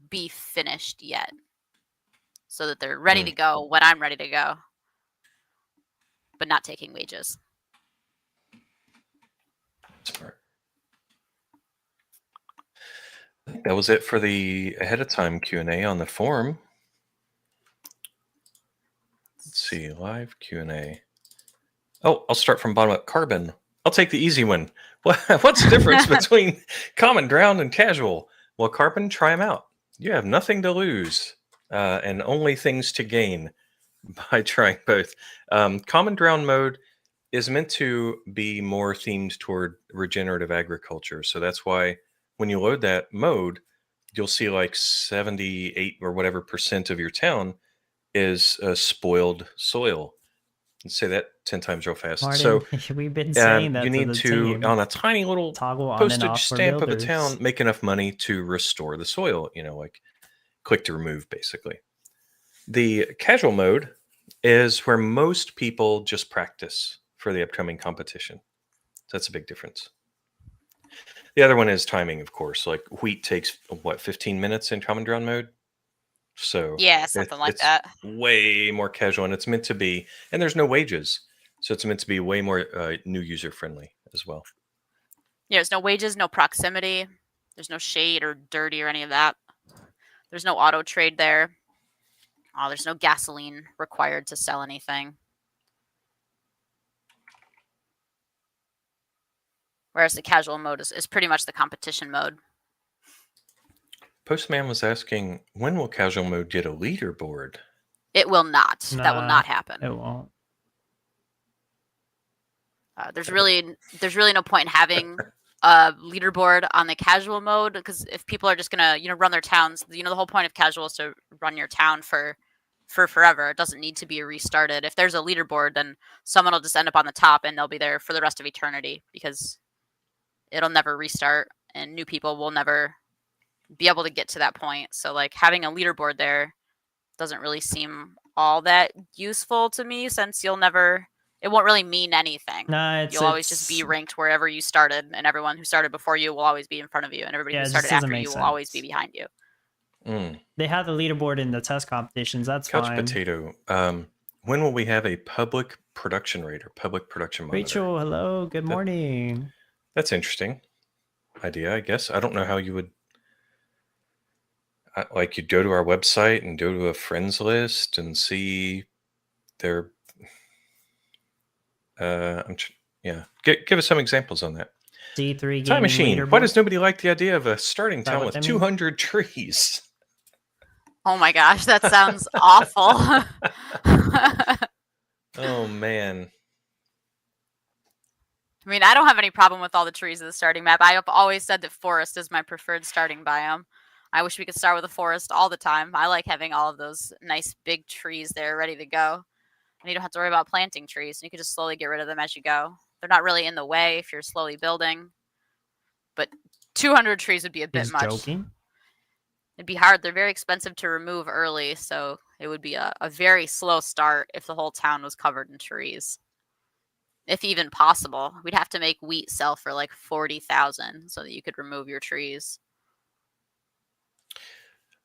be finished yet, so that they're ready to go when I'm ready to go, but not taking wages.
Smart. I think that was it for the ahead of time Q&A on the forum. Let's see, live Q&A. Oh, I'll start from bottom up. Carbon. I'll take the easy one. What's the difference between common ground and casual? Well, Carbon, try them out. You have nothing to lose and only things to gain by trying both. Common ground mode is meant to be more themed toward regenerative agriculture. So that's why when you load that mode, you'll see like 78 or whatever % of your town is spoiled soil. Let's say that 10 times real fast.
Martin,
so
we've been saying that
you need to,
team.
on a tiny little
toggle on
postage
and off for
stamp of a
builders.
town, make enough money to restore the soil, like click to remove, basically. The casual mode is where most people just practice for the upcoming competition. So that's a big difference. The other one is timing, of course. Like wheat takes, 15 minutes in common ground mode? So
yeah, something like that.
Way more casual, and it's meant to be, and there's no wages. So it's meant to be way more new user friendly as well.
Yeah, there's no wages, no proximity. There's no shade or dirty or any of that. There's no auto trade there. Oh, there's no gasoline required to sell anything. Whereas the casual mode is pretty much the competition mode.
Postman was asking, when will casual mode get a leaderboard?
It will not. That will not happen.
It won't.
There's really no point in having a leaderboard on the casual mode, because if people are just gonna run their towns, the whole point of casual is to run your town for forever. It doesn't need to be restarted. If there's a leaderboard, then someone will just end up on the top and they'll be there for the rest of eternity, because it'll never restart and new people will never be able to get to that point. So like having a leaderboard there doesn't really seem all that useful to me, since it won't really mean anything.
Nah,
You'll always just be ranked wherever you started, and everyone who started before you will always be in front of you, and everybody
Yeah,
who
it just
started
doesn't
after
make
you will always be
sense.
behind you.
They have the leaderboard in the test competitions. That's
Couch
fine.
Potato. When will we have a public production rate or public production monitor?
Rachel, hello. Good morning.
That's interesting idea, I guess. I don't know how you would like, you'd go to our website and go to a friends list and see their give us some examples on that.
D3
Time
Gaming
Machine.
leaderboard.
Why does nobody like the idea of a starting
that
town
what
with
that means?
200 trees?
Oh my gosh, that sounds awful.
Oh man.
I mean, I don't have any problem with all the trees in the starting map. I have always said that forest is my preferred starting biome. I wish we could start with a forest all the time. I like having all of those nice big trees there ready to go. And you don't have to worry about planting trees. You can just slowly get rid of them as you go. They're not really in the way if you're slowly building. But 200 trees would be a bit
He's
much.
joking.
It'd be hard. They're very expensive to remove early, so it would be a very slow start if the whole town was covered in trees. If even possible. We'd have to make wheat sell for like 40,000 so that you could remove your trees.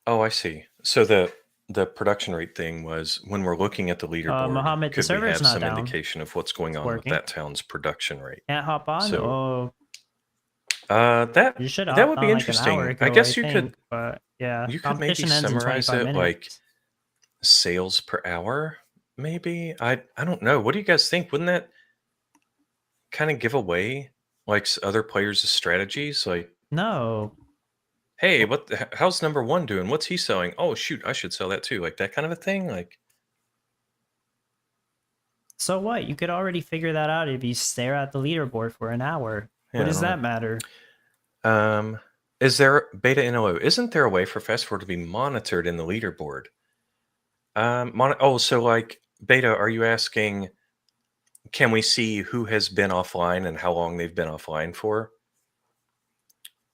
Oh, I see. So the production rate thing was when we're looking at the leaderboard,
Mohammed, the
could we
server's
have
not
some
down.
indication of what's going on with
working.
that town's production rate?
Can't hop on?
So-
Oh,
That
you should
that
hop
would
on
be
like an
interesting.
hour ago,
I guess you
think,
could
but yeah,
you could maybe
competition ends in
summarize
25
it
minutes.
like sales per hour, maybe. I don't know. What do you guys think? Wouldn't that kind of give away like other players' strategies? Like,
No,
hey, how's number one doing? What's he selling? Oh shoot, I should sell that too. Like that kind of a thing. Like,
so what? You could already figure that out if you stare at the leaderboard for an hour.
yeah,
What
I
does
don't
that matter?
know. Is there beta NLO? Isn't there a way for fast forward to be monitored in the leaderboard? So like beta, are you asking? Can we see who has been offline and how long they've been offline for?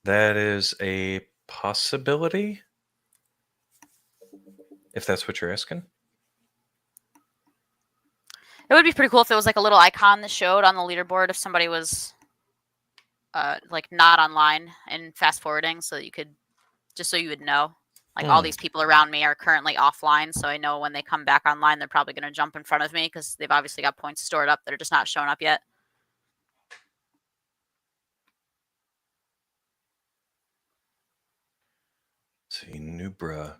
That is a possibility, if that's what you're asking.
It would be pretty cool if there was like a little icon that showed on the leaderboard if somebody was like not online and fast forwarding, so that you could, just so you would know, like all these people around me are currently offline, so I know when they come back online they're probably going to jump in front of me because they've obviously got points stored up that are just not showing up yet.
Let's see, Nubra.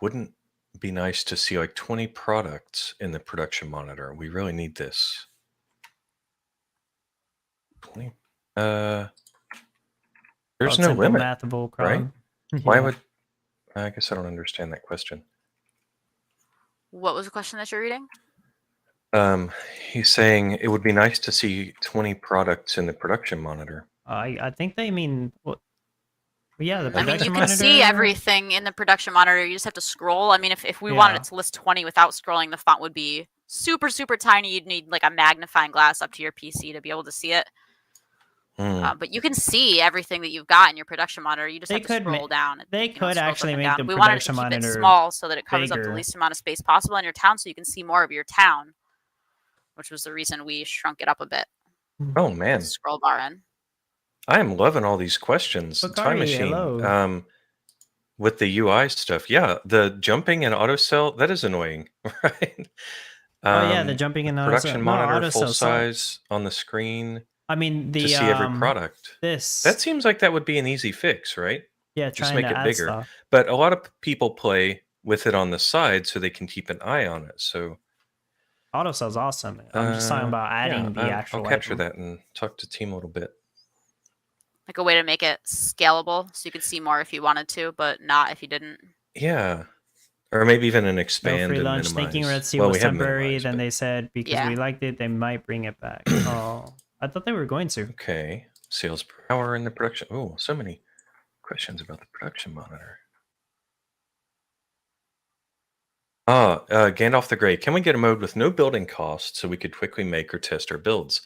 Wouldn't be nice to see like 20 products in the production monitor. We really need this. 20. There's
Called
no
simple
limit.
mathable,
right?
Cron.
Why
Yeah.
would I guess I don't understand that question.
What was the question that you're reading?
He's saying it would be nice to see 20 products in the production monitor.
I think they mean what? Yeah, the
I mean,
production
you can
monitor.
see everything in the production monitor. You just have to scroll. I mean, if we wanted it to list 20 without scrolling, the font would be super, super tiny. You'd need like a magnifying glass up to your PC to be able to see it. But you can see everything that you've got in your production monitor. You just have to scroll down.
They could actually make the
We wanted to
production
keep it
monitor
small so that it covers up
bigger.
the least amount of space possible in your town, so you can see more of your town, which was the reason we shrunk it up a bit.
Oh man,
Scroll bar in.
I am loving all these questions.
Bacardi,
Time Machine.
hello.
With the UI stuff, yeah, the jumping and auto sell, that is annoying, right?
Oh yeah, the jumping in the
production monitor full
auto-sell
size
sucks.
on the screen
I mean,
to see every product.
This
That seems like that would be an easy fix, right?
yeah,
Just
trying
make
to
it
add
bigger.
stuff.
But a lot of people play with it on the side so they can keep an eye on it. So
Auto sell's awesome. I'm just talking about adding the actual.
I'll capture
item.
that and talk to team a little bit.
Like a way to make it scalable so you could see more if you wanted to, but not if you didn't.
Yeah. Or maybe even an
No
expand
free
and
lunch.
minimize.
Thinking Red Sea
Well,
was
we have
temporary.
minimized,
Then
but-
they said because
Yeah.
we liked it, they might bring it back. Oh, I thought they were going to.
Okay. Sales per hour in the production. Oh, so many questions about the production monitor. Gandalf the Grey. Can we get a mode with no building costs so we could quickly make or test our builds?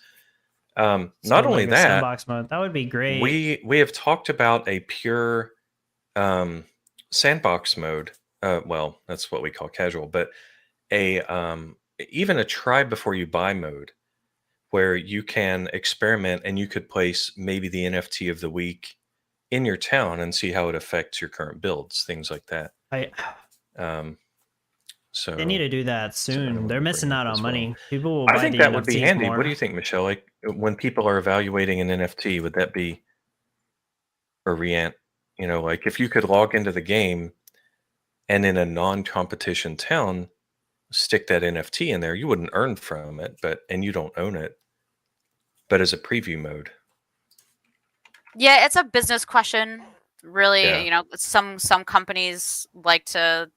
So
Not only
like a
that,
sandbox mode. That would be great.
we have talked about a pure sandbox mode. Well, that's what we call casual, but even a try before you buy mode, where you can experiment and you could place maybe the NFT of the week in your town and see how it affects your current builds, things like that. So
They need to do that soon. They're missing out on money. People will
I
buy
think
the
that
NFTs
would be handy.
more.
What do you think, Michelle? Like when people are evaluating an NFT, would that be or Reant? You know, like if you could log into the game and in a non-competition town stick that NFT in there, you wouldn't earn from it, and you don't own it, but as a preview mode.
Yeah, it's a business question. Really,
Yeah.
you know, some companies like to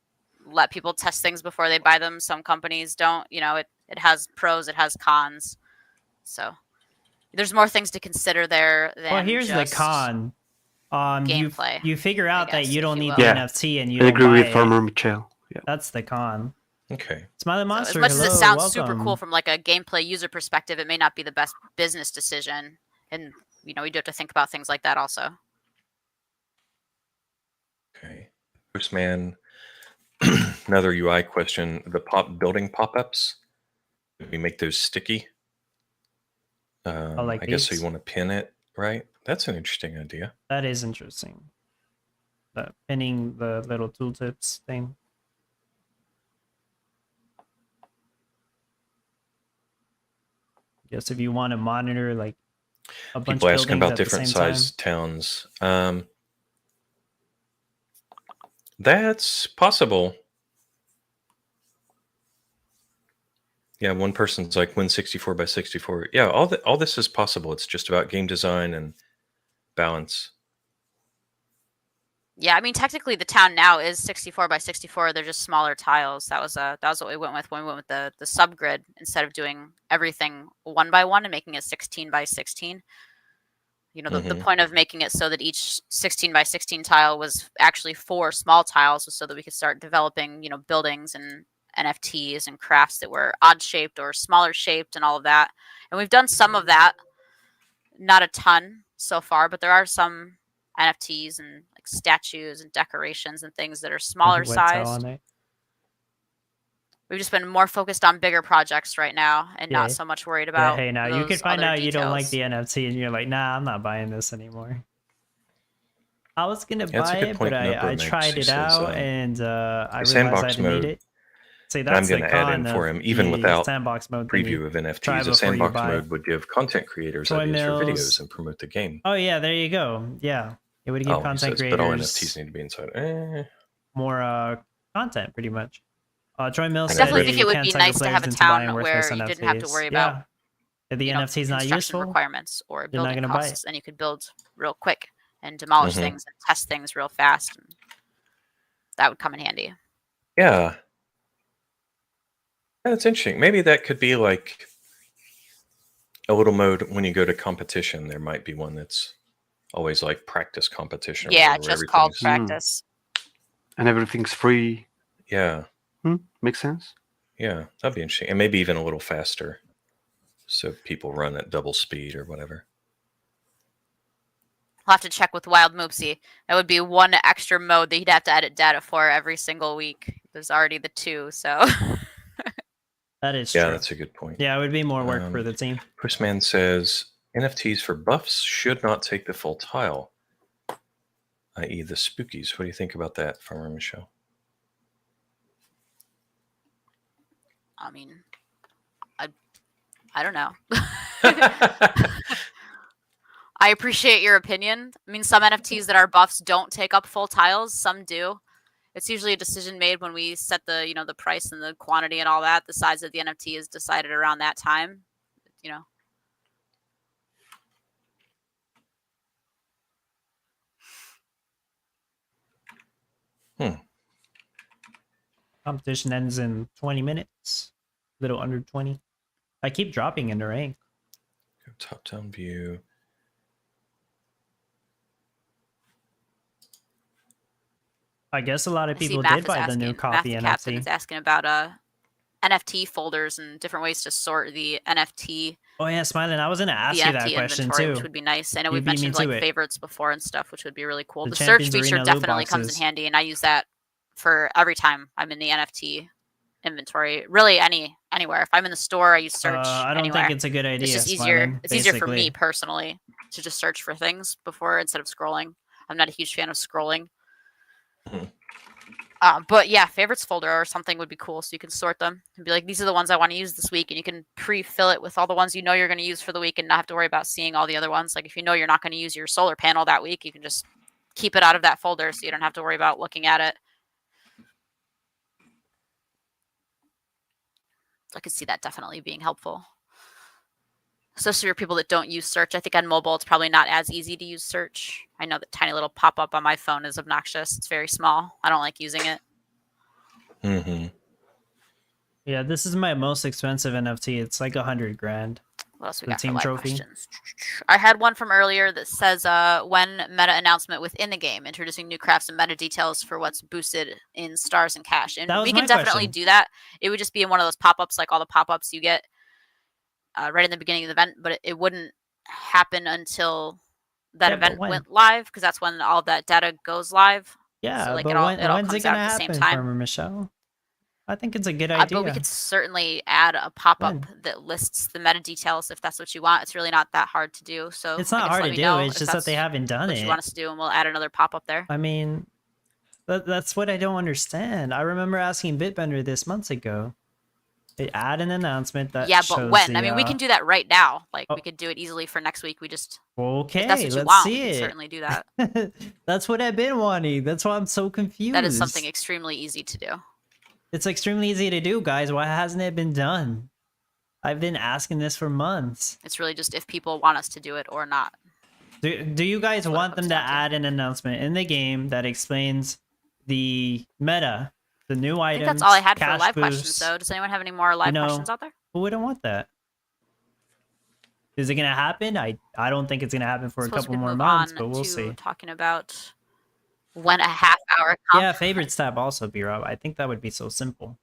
let people test things before they buy them. Some companies don't. You know, it has pros, it has cons. So there's more things to consider there than
Well, here's the
just
con.
gameplay.
You figure out that
guess,
you
if
don't
you
need
will.
the
Yeah.
NFT and you
I
don't
agree
buy
with
it.
Farmer Michelle. Yeah.
That's the con.
Okay.
Smiley
So
Monster.
as much as it
hello,
sounds super
welcome.
cool from like a gameplay user perspective, it may not be the best business decision. And you know, we do have to think about things like that also.
Okay. Bruce Man, another UI question. The building pop-ups, we make those sticky.
like
I guess so
these.
you want to pin it, right? That's an interesting idea.
That is interesting. The pinning the little tooltips thing. Yes, if you want to monitor like a bunch
People
of
asking
buildings
about
at the
different
same
size
time.
towns. That's possible. Yeah, one person's like win 64 by 64. Yeah, all this is possible. It's just about game design and balance.
Yeah, I mean technically the town now is 64 by 64. They're just smaller tiles. That was what we went with when we went with the subgrid instead of doing everything 1 by 1 and making it 16 by 16. You know, the point of making it so that each 16 by 16 tile was actually 4 small tiles was so that we could start developing, you know, buildings and NFTs and crafts that were odd shaped or smaller shaped and all of that. And we've done some of that, not a ton so far, but there are some NFTs and like statues and decorations and things that are smaller
Wet towel
sized.
on it.
We've just been more focused on bigger projects right now and
Yeah.
not so much worried
Yeah,
about
hey, now you could
those
find
other
out you don't like
details.
the NFT and you're like, nah, I'm not buying this anymore. I was gonna
Yeah, that's a
buy
good
it,
point
but
Nopper
I
makes.
tried
He
it
says,
out and I realized
Sandbox
I didn't
mode,
need it. See,
and I'm
that's the
going to add in
con
for
of
him, even
the
without
sandbox mode
preview
thingy.
of
Try
NFTs. A
before you
sandbox
buy.
mode would give content creators
Toy
ideas for videos
mills.
and promote the game.
Oh yeah, there you go. Yeah, it would give
He
content
says, but all
creators
NFTs need to be inside.
more content, pretty much. Troy Mills
I
said
definitely think
they
it would
can't
be
sucker
nice to
players
have a
into buying
town
worthless
where you
NFTs.
didn't have to worry about
If the NFT's not
construction
useful,
requirements or
you're not
building
gonna buy it.
costs, and you could build real quick and demolish things and test things real fast. And that would come in handy.
Yeah. That's interesting. Maybe that could be like a little mode when you go to competition. There might be one that's always like practice competition. Or
Yeah,
whatever,
just called
everything's-
practice.
And everything's free.
Yeah.
Makes sense.
Yeah, that'd be interesting. And maybe even a little faster. So people run at double speed or whatever.
I'll have to check with Wild Moopsy. That would be one extra mode that he'd have to edit data for every single week. There's already the 2, so.
That is
Yeah,
true.
that's a good point.
Yeah, it would be more work for the team.
Pushman says NFTs for buffs should not take the full tile, i.e. the spookies. What do you think about that, Farmer Michelle?
I mean, I don't know. I appreciate your opinion. I mean, some NFTs that are buffs don't take up full tiles. Some do. It's usually a decision made when we set the, you know, the price and the quantity and all that. The size of the NFT is decided around that time. You know.
Competition ends in 20 minutes. Little under 20. I keep dropping into rank.
Go top-down view.
I guess a lot of
I see
people
Math
did
is
buy the new
asking, Math
coffee
the Captain is
NFT.
asking about NFT folders and different ways to sort the NFT
Oh yeah, Smiling, I was gonna ask you that question
inventory, which
too.
would be nice. I know
You
we've
beat me
mentioned
to
like
it.
favorites before and stuff, which would be really cool.
The
The search
Champions
feature
Arena loot
definitely comes in
boxes.
handy, and I use that for every time I'm in the NFT inventory. Really, anywhere. If I'm in the store, I use search.
I don't
anywhere.
think it's a good idea.
It's just easier.
Smiling,
It's easier for me
basically.
personally to just search for things before instead of scrolling. I'm not a huge fan of scrolling.
Mhm.
But yeah, favorites folder or something would be cool, so you can sort them and be like, these are the ones I want to use this week, and you can pre-fill it with all the ones you know you're going to use for the week, and not have to worry about seeing all the other ones. Like if you know you're not going to use your solar panel that week, you can just keep it out of that folder, so you don't have to worry about looking at it. I could see that definitely being helpful, especially for people that don't use search. I think on mobile, it's probably not as easy to use search. I know that tiny little pop-up on my phone is obnoxious. It's very small. I don't like using it.
Mm-hmm.
Yeah, this is my most expensive NFT. It's like 100 grand.
What else we
The
got for
team
live
trophy.
questions? I had one from earlier that says when meta announcement within the game, introducing new crafts and meta details for what's boosted in stars and cash. And
That was
we
my
can definitely
question.
do that. It would just be in one of those pop-ups, like all the pop-ups you get right in the beginning of the event, but it wouldn't happen until that
Yeah, but
event
when?
went live, because that's when all that data goes live.
Yeah,
like,
but
it all
when's it
comes out
gonna
at the same
happen,
time.
Farmer Michelle? I think it's a good
But we
idea.
could certainly add a pop-up
When?
that lists the meta details if that's what you want. It's really not that hard to do. So
It's
I
not
guess
hard
let
to
me
do.
know
It's
if
just that they
that's
haven't done
what you want
it.
us to do, and we'll add another pop-up there.
I mean, that's what I don't understand. I remember asking Bitbender this months ago. They add an announcement that
Yeah,
shows
but when?
the,
I mean, we can do that right now. Like,
oh.
we could do it easily for next week. We just,
Okay,
if that's what you
let's
want, we
see
can
it.
certainly do that.
That's what I've been wanting. That's why I'm so confused.
That is something extremely easy to do.
It's extremely easy to do, guys. Why hasn't it been done? I've been asking this for months.
It's really just if people want us to do it or not.
Do you guys
That's what it
want them
comes
to
down to.
add an announcement in the game that explains the meta, the new
I
items,
think that's all I had for
cash
live
boosts?
questions, though. Does anyone have any more live
know,
questions out there?
But we don't want that. Is it gonna happen? I don't think it's gonna happen for a
Suppose
couple
we
more
move
months,
on
but we'll
to
see.
talking about when a half-hour
Yeah, favorites tab also be Rob. I think that would be so simple.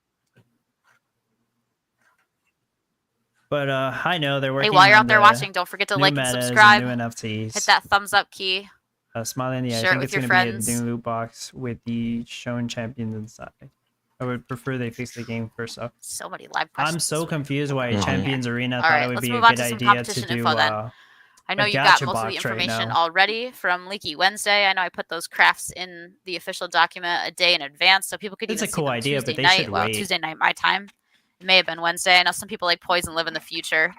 But I know they're working.
Hey, while you're
on
out there
the
watching, don't forget to
new
like and
metas
subscribe.
new NFTs.
Hit that thumbs up key.
Smiling, yeah, I
Share it
think
with
it's
your
gonna be
friends.
a new loot box with the shown champions inside. I would prefer they fix the game first off.
So many live questions.
I'm so
this week.
confused why
Mhm.
Champions Arena
All
thought
right,
it would
let's
be a
move on
good
to some
idea to
competition
do
info then. I know
a
you got
gacha
most of the
box right
information
now.
already from Leaky Wednesday. I know I put those crafts in the official document a day in advance, so people could
It's
even
a cool
see them
idea,
Tuesday
but they
night.
should
Well,
wait.
Tuesday night my time. It may have been Wednesday. I know some people like Poison live in the future.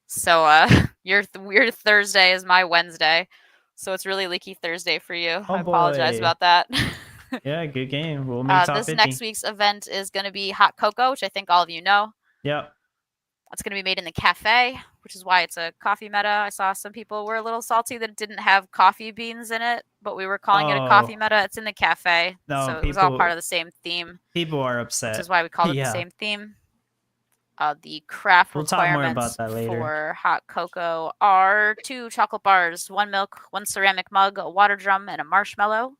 So your Thursday is my Wednesday. So it's really Leaky Thursday for you.
Oh,
I apologize
boy.
about that.
Yeah, good game. We'll make top
This
50.
next week's event is going to be hot cocoa, which I think all of you know.
Yep.
It's going to be made in the cafe, which is why it's a coffee meta. I saw some people were a little salty that it didn't have coffee beans in it, but we were calling it a coffee meta. It's in the cafe,
No,
so it was all
people-
part of the same theme,
People are
which
upset.
is why we called it
Yeah.
the same theme. The craft
We'll talk more
requirements
about that later.
for hot cocoa are 2 chocolate bars, 1 milk, 1 ceramic mug, a water drum, and a marshmallow.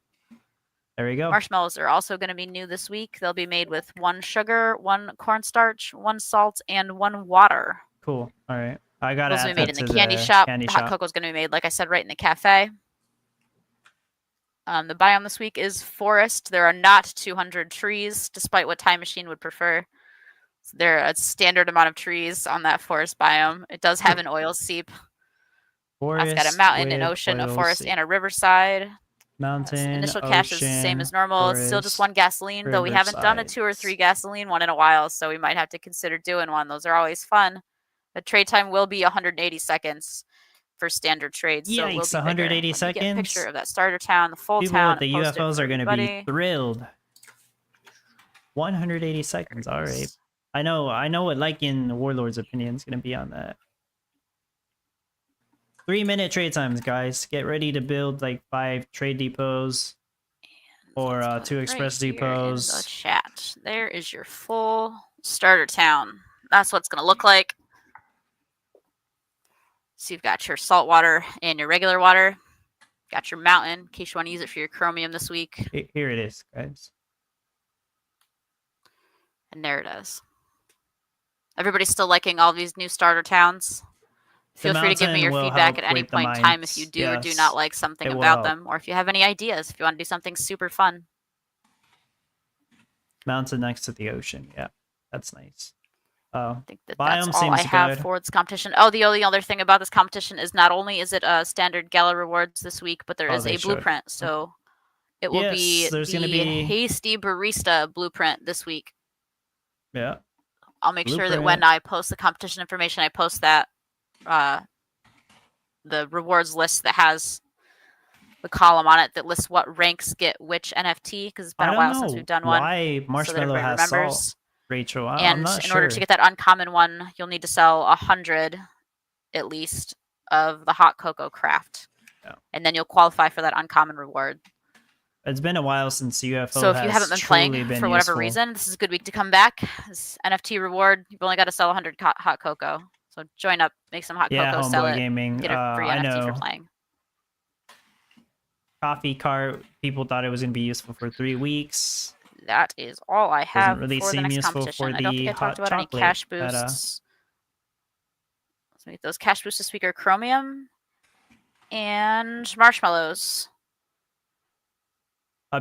There we go.
Marshmallows are also going to be new this week. They'll be made with 1 sugar, 1 cornstarch, 1 salt, and 1 water.
Cool. All right. I got to
Those will
add
be made
that
in
to
the candy shop.
Candy
The
shop.
hot cocoa is going to be made, like I said, right in the cafe. The biome this week is forest. There are not 200 trees, despite what Time Machine would prefer. So there are a standard amount of trees on that forest biome. It does have an oil seep. It's got a mountain, an
with
ocean, a
oil
forest,
seep.
and a riverside.
Mountain,
Initial cash is the same as normal. It's still just 1 gasoline, though we haven't done a 2 or 3 gasoline one in a while, so we might have to consider doing one. Those are always fun. The trade time will be 180 seconds for standard trades. So it will be
Yikes,
bigger.
180
Let me get a
seconds?
picture of that starter town, the full
People
town.
with the
and post it
UFOs
for
are going to be
everybody.
thrilled. 180 seconds. All right. I know what Lycan Warlord's opinion is going to be on that. 3-minute trade times, guys. Get ready to build like 5 trade depots. or
Let's
two
put it
express
right here in the
depots.
chat. There is your full starter town. That's what it's going to look like. So you've got your salt water and your regular water. Got your mountain in case you want to use it for your chromium this week.
Here it is, guys.
And there it is. Everybody's still liking all these new starter towns? Feel free to give me your feedback at any point in time if you do or do not like something about them, or if you have any ideas, if you want to do something super fun.
Mountain next to the ocean. Yeah, that's nice. Oh,
I think that
biome
that's all I
seems
have
good.
for this competition. Oh, the only other thing about this competition is not only is it a standard Gala rewards this week, but there is a blueprint. So it will be
there's
the
gonna be...
Hasty Barista blueprint this week.
Yeah.
I'll make sure that when I post the competition information, I post that the rewards list that has the column on it that lists what ranks get which NFT, because it's been a while since we've done one.
Why Marshmallow has salt, Rachel? I'm not
in
sure.
order to get that uncommon one, you'll need to sell 100 at least of the hot cocoa craft.
Yeah.
And then you'll qualify for that uncommon reward.
It's been a while since UFO
So if you haven't been playing for whatever reason, this is a good week to come back. This NFT reward, you've only got to sell 100 hot cocoa. So join up, make some hot cocoa, sell it,
Gaming.
get a free NFT for playing.
Coffee cart, people thought it was going to be useful for 3 weeks.
That is all I have
really
for the next competition. I don't think I talked about any cash boosts. Let's make those cash boosts this week are chromium and marshmallows.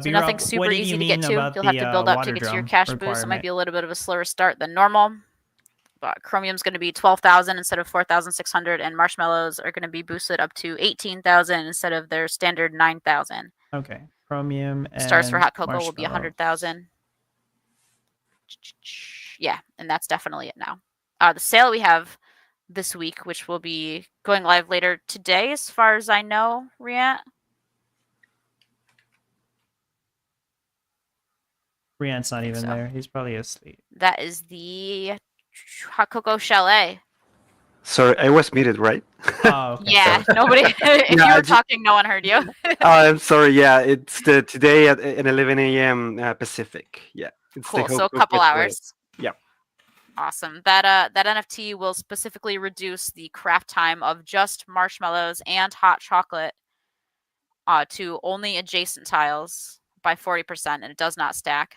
So nothing super easy to get to. You'll have to build up to get to your cash boost. It might be a little bit of a slower start than normal. But chromium's going to be 12,000 instead of 4,600, and marshmallows are going to be boosted up to 18,000 instead of their standard 9,000.
Okay, chromium and
stars for hot cocoa will be 100,000. Yeah, and that's definitely it now. The sale we have this week, which will be going live later today, as far as I know, Riant.
Riant's not even there. He's probably asleep.
That is the hot cocoa chalet.
Sorry, I was muted, right?
Oh, okay.
Yeah, nobody. If you were talking, no one heard you.
I'm sorry. Yeah, it's today at 11 a.m. Pacific. Yeah, it's
cool. So a couple hours.
Yeah.
Awesome. That NFT will specifically reduce the craft time of just marshmallows and hot chocolate to only adjacent tiles by 40%, and it does not stack.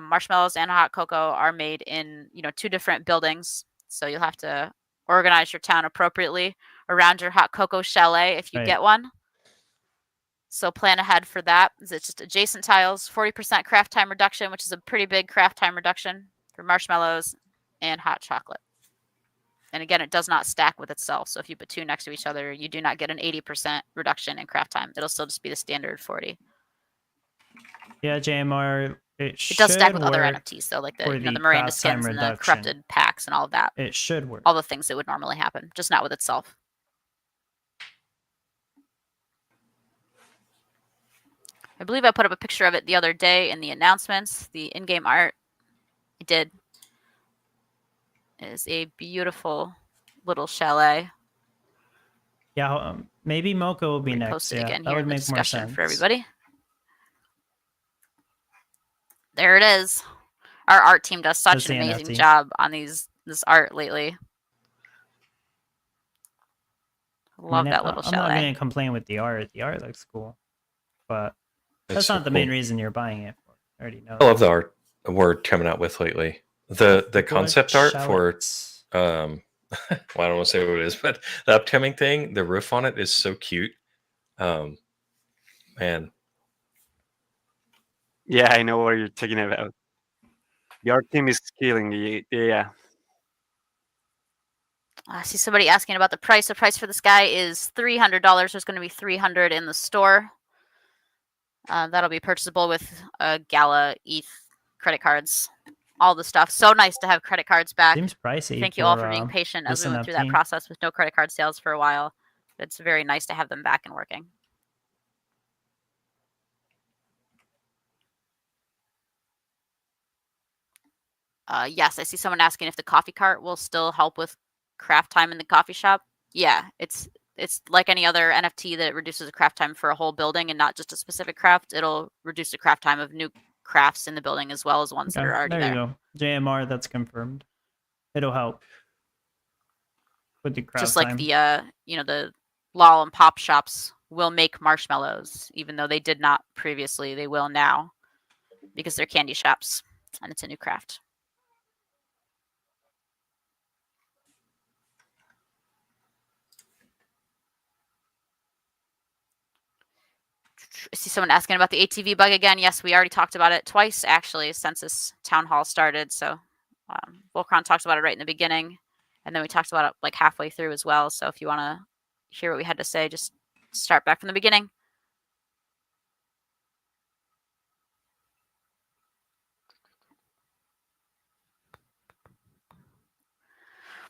Marshmallows and hot cocoa are made in 2 different buildings, so you'll have to organize your town appropriately around your hot cocoa chalet if you get one. So plan ahead for that. It's just adjacent tiles, 40% craft time reduction, which is a pretty big craft time reduction for marshmallows and hot chocolate. And again, it does not stack with itself. So if you put 2 next to each other, you do not get an 80% reduction in craft time. It'll still just be the standard 40.
Yeah, JMR. It
does stack with other NFTs, though, like the Miranda skins and the corrupted packs and all of that.
It should work.
All the things that would normally happen, just not with itself. I believe I put up a picture of it the other day in the announcements, the in-game art. I did. It is a beautiful little chalet.
Yeah, maybe Mocha will be next.
Post it again
that
here
would
in the
make more
discussion
sense
for everybody. There it is. Our art team does such an amazing job on this art lately. Love that little chalet.
I'm not going to complain with the art. The art looks cool, but that's not the main reason you're buying it for. I already know.
I love the art we're coming out with lately. The concept art for well, I don't want to say what it is, but the upcoming thing, the roof on it is so cute. Man.
Yeah, I know what you're talking about. The art team is killing. Yeah.
I see somebody asking about the price. The price for this guy is $300. There's going to be $300 in the store. That'll be purchasable with Gala, ETH, credit cards, all the stuff. So nice to have credit cards back.
Seems pricey.
Thank you all for being patient as we went through that process with no credit card sales for a while. It's very nice to have them back and working. Yes, I see someone asking if the coffee cart will still help with craft time in the coffee shop. Yeah, it's it's like any other NFT that it reduces the craft time for a whole building and not just a specific craft. It'll reduce the craft time of new crafts in the building as well as ones that
Okay,
are already
there you
there.
go. JMR, that's confirmed. It'll help with the craft
Just like
time.
the the lol and pop shops will make marshmallows, even though they did not previously. They will now because they're candy shops and it's a new craft. I see someone asking about the ATV bug again. Yes, we already talked about it twice actually since this town hall started. So Volcron talked about it right in the beginning, and then we talked about it like halfway through as well. So if you want to hear what we had to say, just start back from the beginning.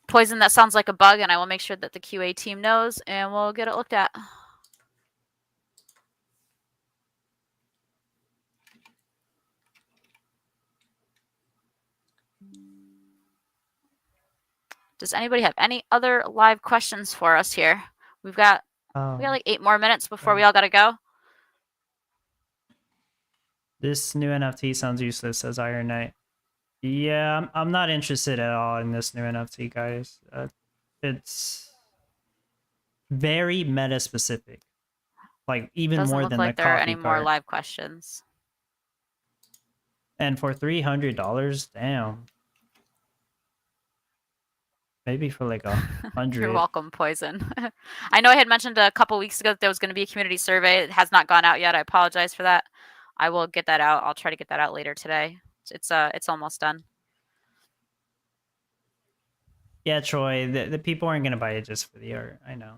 Poison, that sounds like a bug, and I will make sure that the QA team knows, and we'll get it looked at. Does anybody have any other live questions for us here? We got like 8 more minutes before we all got to go.
This new NFT sounds useless, says Iron Knight. Yeah, I'm not interested at all in this new NFT, guys. It's very meta specific, like even
Doesn't
more
look
than
like
the
there are
coffee
any more
cart.
live questions.
And for $300, damn. Maybe for like 100.
You're welcome, Poison. I know I had mentioned a couple weeks ago that there was going to be a community survey. It has not gone out yet. I apologize for that. I will get that out. I'll try to get that out later today. It's almost done.
Yeah, Troy, the people aren't gonna buy it just for the art. I know.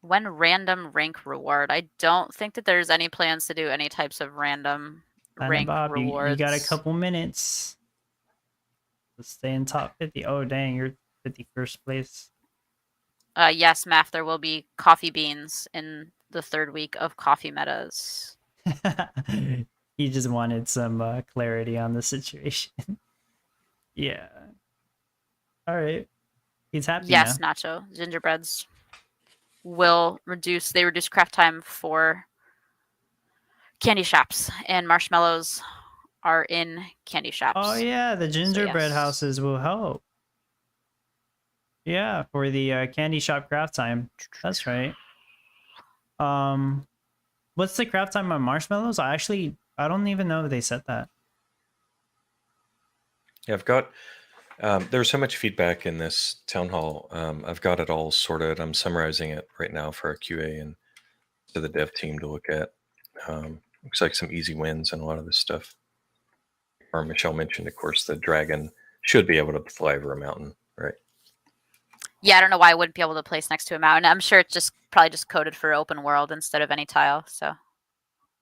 When random rank reward, I don't think that there's any plans to do any types of random rank
Bob,
rewards.
you got a couple minutes. Let's stay in top 50. Oh, dang, you're 51st place.
Yes, Math, there will be coffee beans in the 3rd week of coffee metas.
He just wanted some clarity on the situation. Yeah. All right. He's happy
Yes,
now.
Nacho. Gingerbreads will reduce craft time for candy shops, and marshmallows are in candy shops.
Oh yeah, the gingerbread houses will help. Yeah, for the candy shop craft time. That's right. What's the craft time on marshmallows? I don't even know if they said that.
Yeah, I've got. There's so much feedback in this town hall. I've got it all sorted. I'm summarizing it right now for our QA and to the dev team to look at. Looks like some easy wins and a lot of this stuff. Or Michelle mentioned, of course, the dragon should be able to fly over a mountain, right?
Yeah, I don't know why I wouldn't be able to place next to a mountain. I'm sure it's probably just coded for open world instead of any tile. So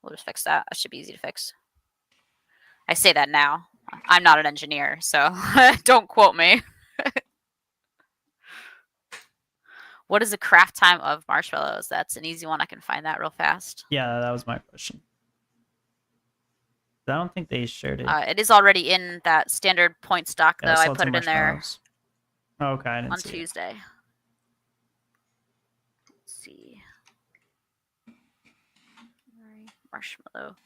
we'll just fix that. That should be easy to fix. I say that now. I'm not an engineer, so don't quote me. What is the craft time of marshmallows? That's an easy one. I can find that real fast.
Yeah, that was my question. I don't think they shared it.
It is already in that standard point stock, though. I put it in there
okay, I didn't
on
see
Tuesday. Let's see. Marshmallow.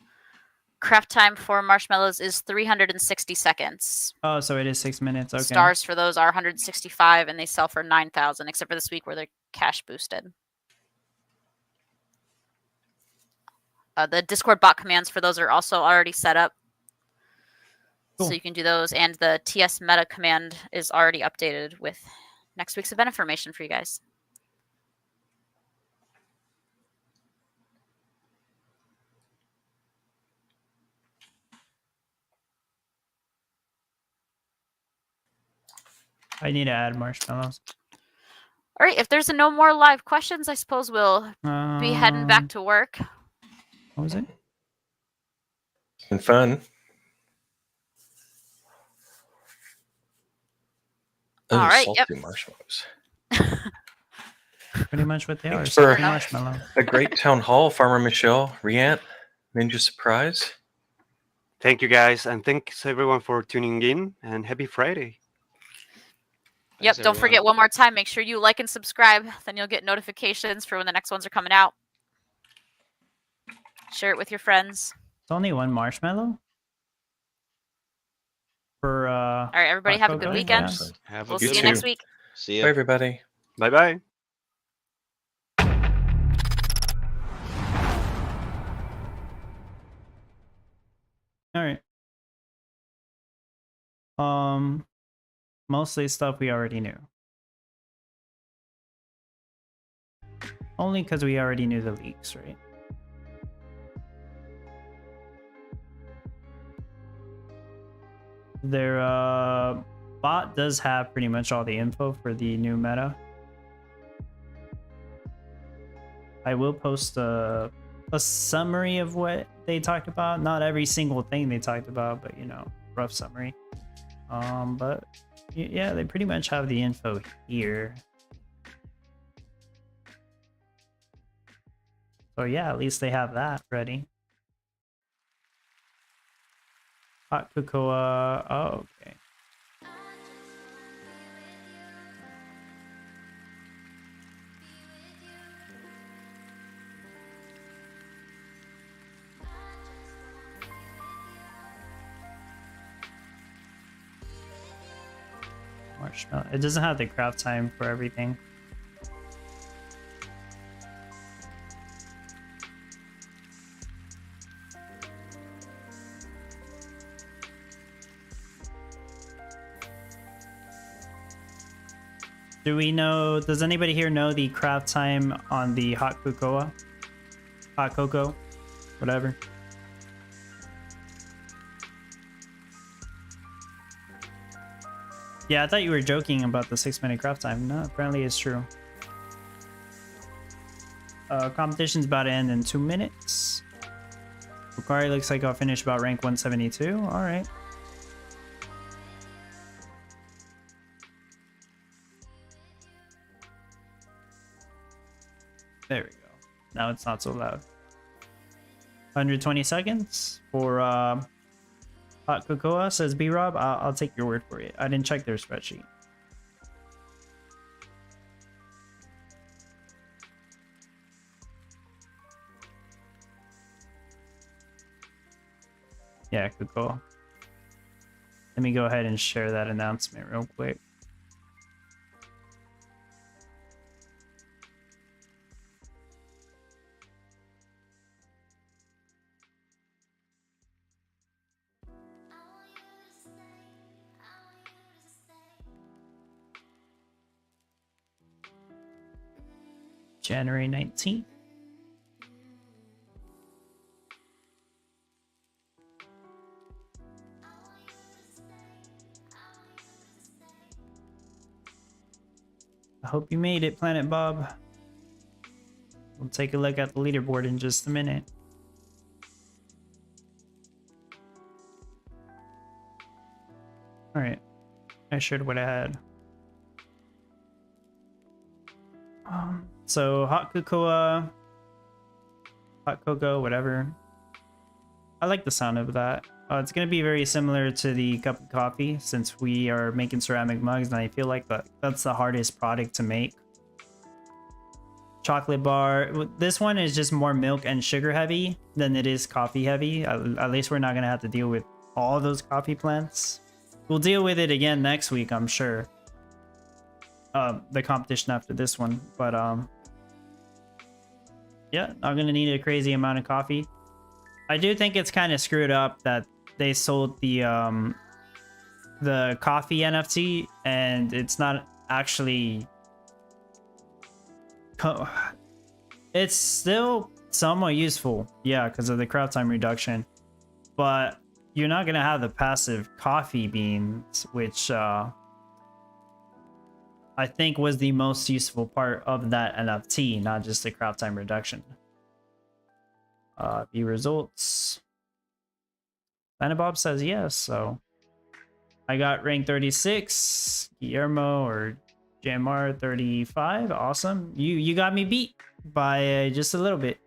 Craft time for marshmallows is 360 seconds.
Oh, so it is 6 minutes. Okay.
Stars for those are 165, and they sell for 9,000, except for this week where they're cash boosted. The Discord bot commands for those are also already set up. Cool. So you can do those, and the TS meta command is already updated with next week's event information for you guys.
I need to add marshmallows.
All right, if there's no more live questions, I suppose we'll be heading back to work.
What was it?
It's been fun.
All right,
salty marshmallows.
Pretty much what they are.
Thanks for
marshmallow.
A great town hall, Farmer Michelle, Riant, Ninja Surprise.
Thank you, guys, and thanks everyone for tuning in. And happy Friday.
Yep.
Thanks,
Don't forget
everyone.
one more time. Make sure you like and subscribe. Then you'll get notifications for when the next ones are coming out. Share it with your friends.
It's only one marshmallow for
All right, everybody,
hot
have a good
cocoa?
weekend.
Awesome.
Have a
We'll
good
see you
too.
next
one.
week.
See
Bye,
ya.
everybody.
Bye bye.
All right. Mostly stuff we already knew. Only because we already knew the leaks, right? Their bot does have pretty much all the info for the new meta. I will post a summary of what they talked about. Not every single thing they talked about, but you know, rough summary. But yeah, they pretty much have the info here. So yeah, at least they have that ready. Hot cocoa. Oh, okay. Marshmallow. It doesn't have the craft time for everything. Do we know, does anybody here know the craft time on the hot cocoa? Hot cocoa? Whatever. Yeah, I thought you were joking about the 6-minute craft time. No, apparently it's true. Competition's about to end in 2 minutes. Bukari looks like I'll finish about rank 172. Alright. There we go. Now it's not so loud. 120 seconds for hot cocoa, says B-Rob. I'll take your word for it. I didn't check their spreadsheet. Yeah, cocoa. Let me go ahead and share that announcement real quick. January 19th. I hope you made it, Planet Bob. We'll take a look at the leaderboard in just a minute. Alright. I shared what I had. So hot cocoa, hot cocoa, whatever. I like the sound of that. It's gonna be very similar to the cup of coffee since we are making ceramic mugs, and I feel like that's the hardest product to make. Chocolate bar. This one is just more milk and sugar heavy than it is coffee heavy. At least we're not gonna have to deal with all those coffee plants. We'll deal with it again next week, I'm sure. The competition after this one, but yeah, not gonna need a crazy amount of coffee. I do think it's kind of screwed up that they sold the coffee NFT and it's not actually it's still somewhat useful, yeah, because of the craft time reduction, but you're not gonna have the passive coffee beans, which I think was the most useful part of that NFT, not just the craft time reduction. View results. Planet Bob says yes, so I got rank 36. Guillermo or JMR 35. Awesome. You got me beat by just a little bit.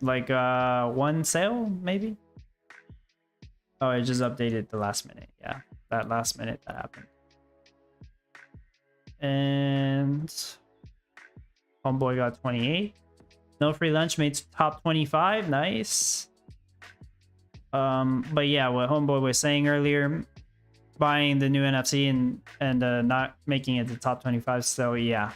Like one sale, maybe? Oh, I just updated the last minute. Yeah, that last minute that happened. And Homeboy got 28. No free lunch made top 25. Nice. But yeah, what Homeboy was saying earlier, buying the new NFC and not making it the top 25. So yeah.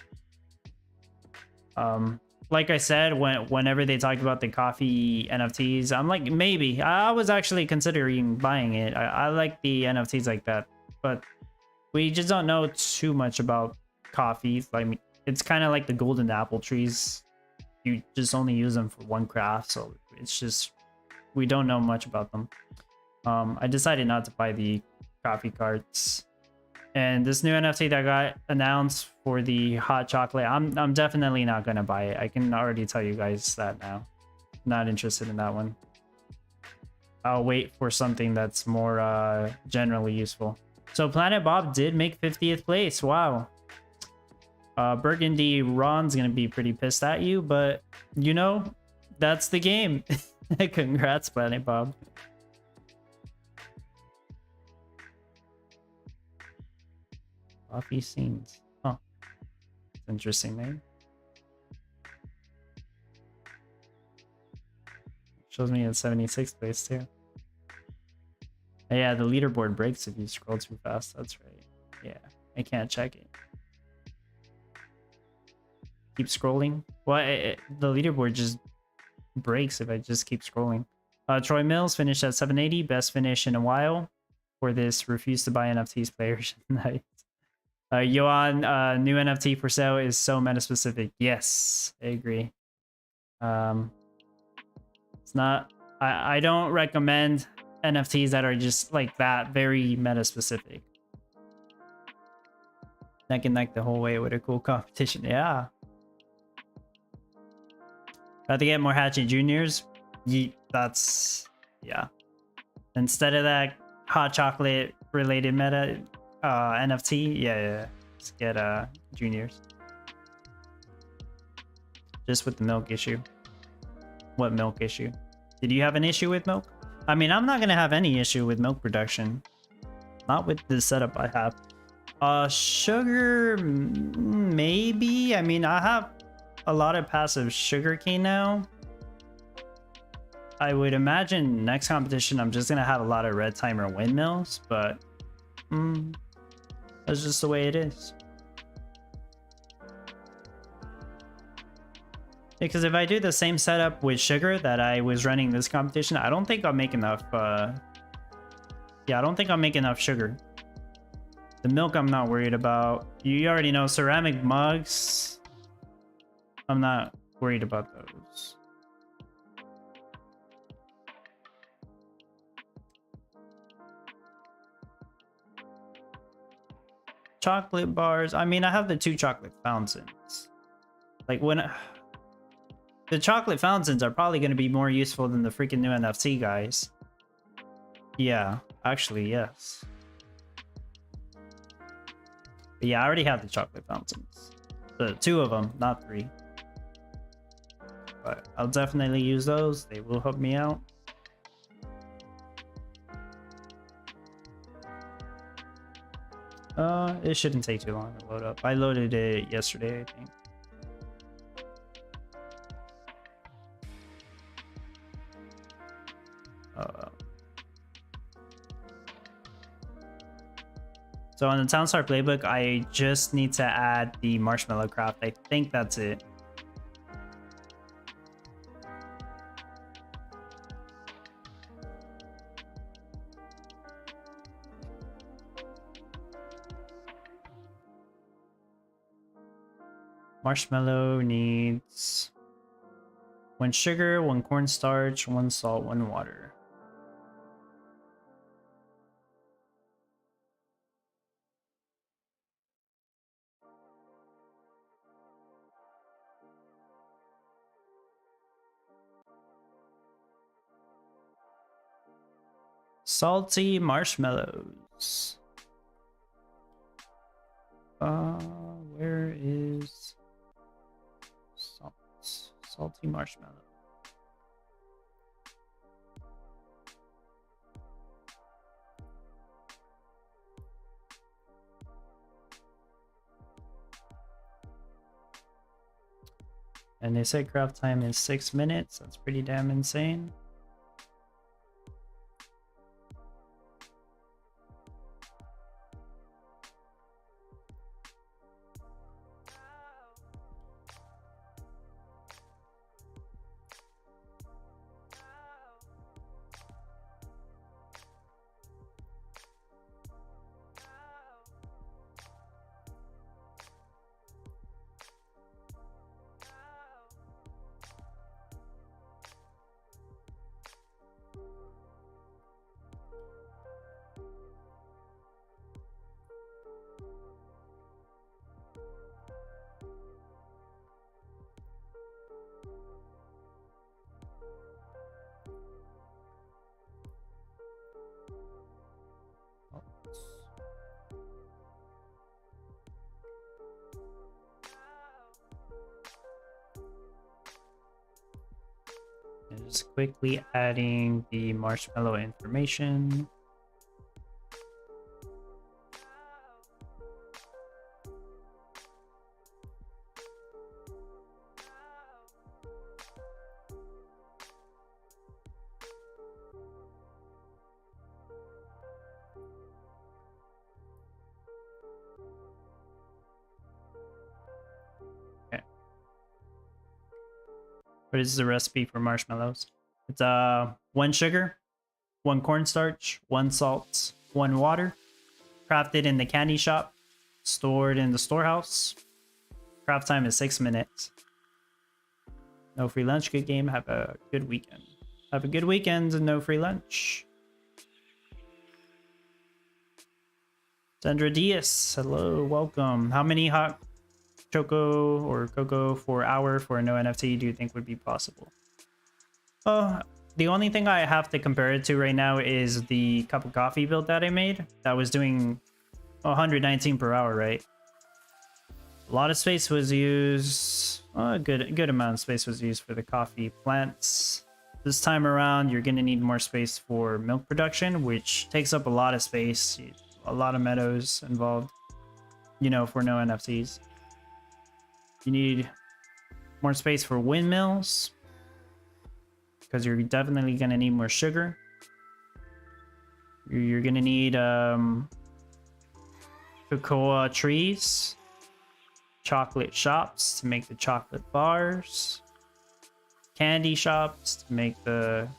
Like I said, whenever they talked about the coffee NFTs, I'm like, maybe. I was actually considering buying it. I like the NFTs like that, but we just don't know too much about coffee. I mean, it's kind of like the golden apple trees. You just only use them for one craft, so it's just, we don't know much about them. I decided not to buy the coffee carts. And this new NFT that got announced for the hot chocolate, I'm definitely not gonna buy it. I can already tell you guys that now. Not interested in that one. I'll wait for something that's more generally useful. So Planet Bob did make 50th place. Wow. Burgundy Ron's gonna be pretty pissed at you, but you know, that's the game. Congrats, Planet Bob. Coffee scenes. Huh. Interesting name. Shows me in 76th place too. Yeah, the leaderboard breaks if you scroll too fast. That's right. Yeah, I can't check it. Keep scrolling. Well, the leaderboard just breaks if I just keep scrolling. Troy Mills finished at 780, best finish in a while for this refuse to buy NFTs players. Nice. Yoan, new NFT for sale is so meta specific. Yes, I agree. It's not. I don't recommend NFTs that are just like that, very meta specific. Neck and neck the whole way with a cool competition. Yeah. Got to get more Hatchet Juniors. That's, yeah. Instead of that hot chocolate related meta NFT, yeah. Let's get Juniors. Just with the milk issue. What milk issue? Did you have an issue with milk? I mean, I'm not gonna have any issue with milk production. Not with the setup I have. Sugar, maybe. I mean, I have a lot of passive sugarcane now. I would imagine next competition I'm just gonna have a lot of red timer windmills, but that's just the way it is. Because if I do the same setup with sugar that I was running this competition, I don't think I'll make enough. Yeah, I don't think I'll make enough sugar. The milk I'm not worried about. You already know ceramic mugs. I'm not worried about those. Chocolate bars. I mean, I have the 2 chocolate fountains. Like when the chocolate fountains are probably going to be more useful than the freaking new NFC guys. Yeah, actually, yes. But yeah, I already have the chocolate fountains. The 2 of them, not 3. But I'll definitely use those. They will help me out. It shouldn't take too long to load up. I loaded it yesterday, I think. So on the Townstar playbook, I just need to add the marshmallow craft. I think that's it. Marshmallow needs 1 sugar, 1 cornstarch, 1 salt, 1 water. Salty marshmallows. Where is salt? Salty marshmallow. And they say craft time is 6 minutes. That's pretty damn insane. And just quickly adding the marshmallow information. What is the recipe for marshmallows? It's 1 sugar, 1 cornstarch, 1 salt, 1 water. Crafted in the candy shop, stored in the storehouse. Craft time is 6 minutes. No free lunch. Good game. Have a good weekend. Have a good weekend and no free lunch. Sandra Diaz, hello, welcome. How many hot choco or cocoa for hour for a no NFT do you think would be possible? Oh, the only thing I have to compare it to right now is the cup of coffee build that I made. That was doing 119 per hour, right? A lot of space was used. A good amount of space was used for the coffee plants. This time around, you're gonna need more space for milk production, which takes up a lot of space. A lot of meadows involved, you know, for no NFTs. You need more space for windmills because you're definitely going to need more sugar. You're going to need cocoa trees, chocolate shops to make the chocolate bars, candy shops to make the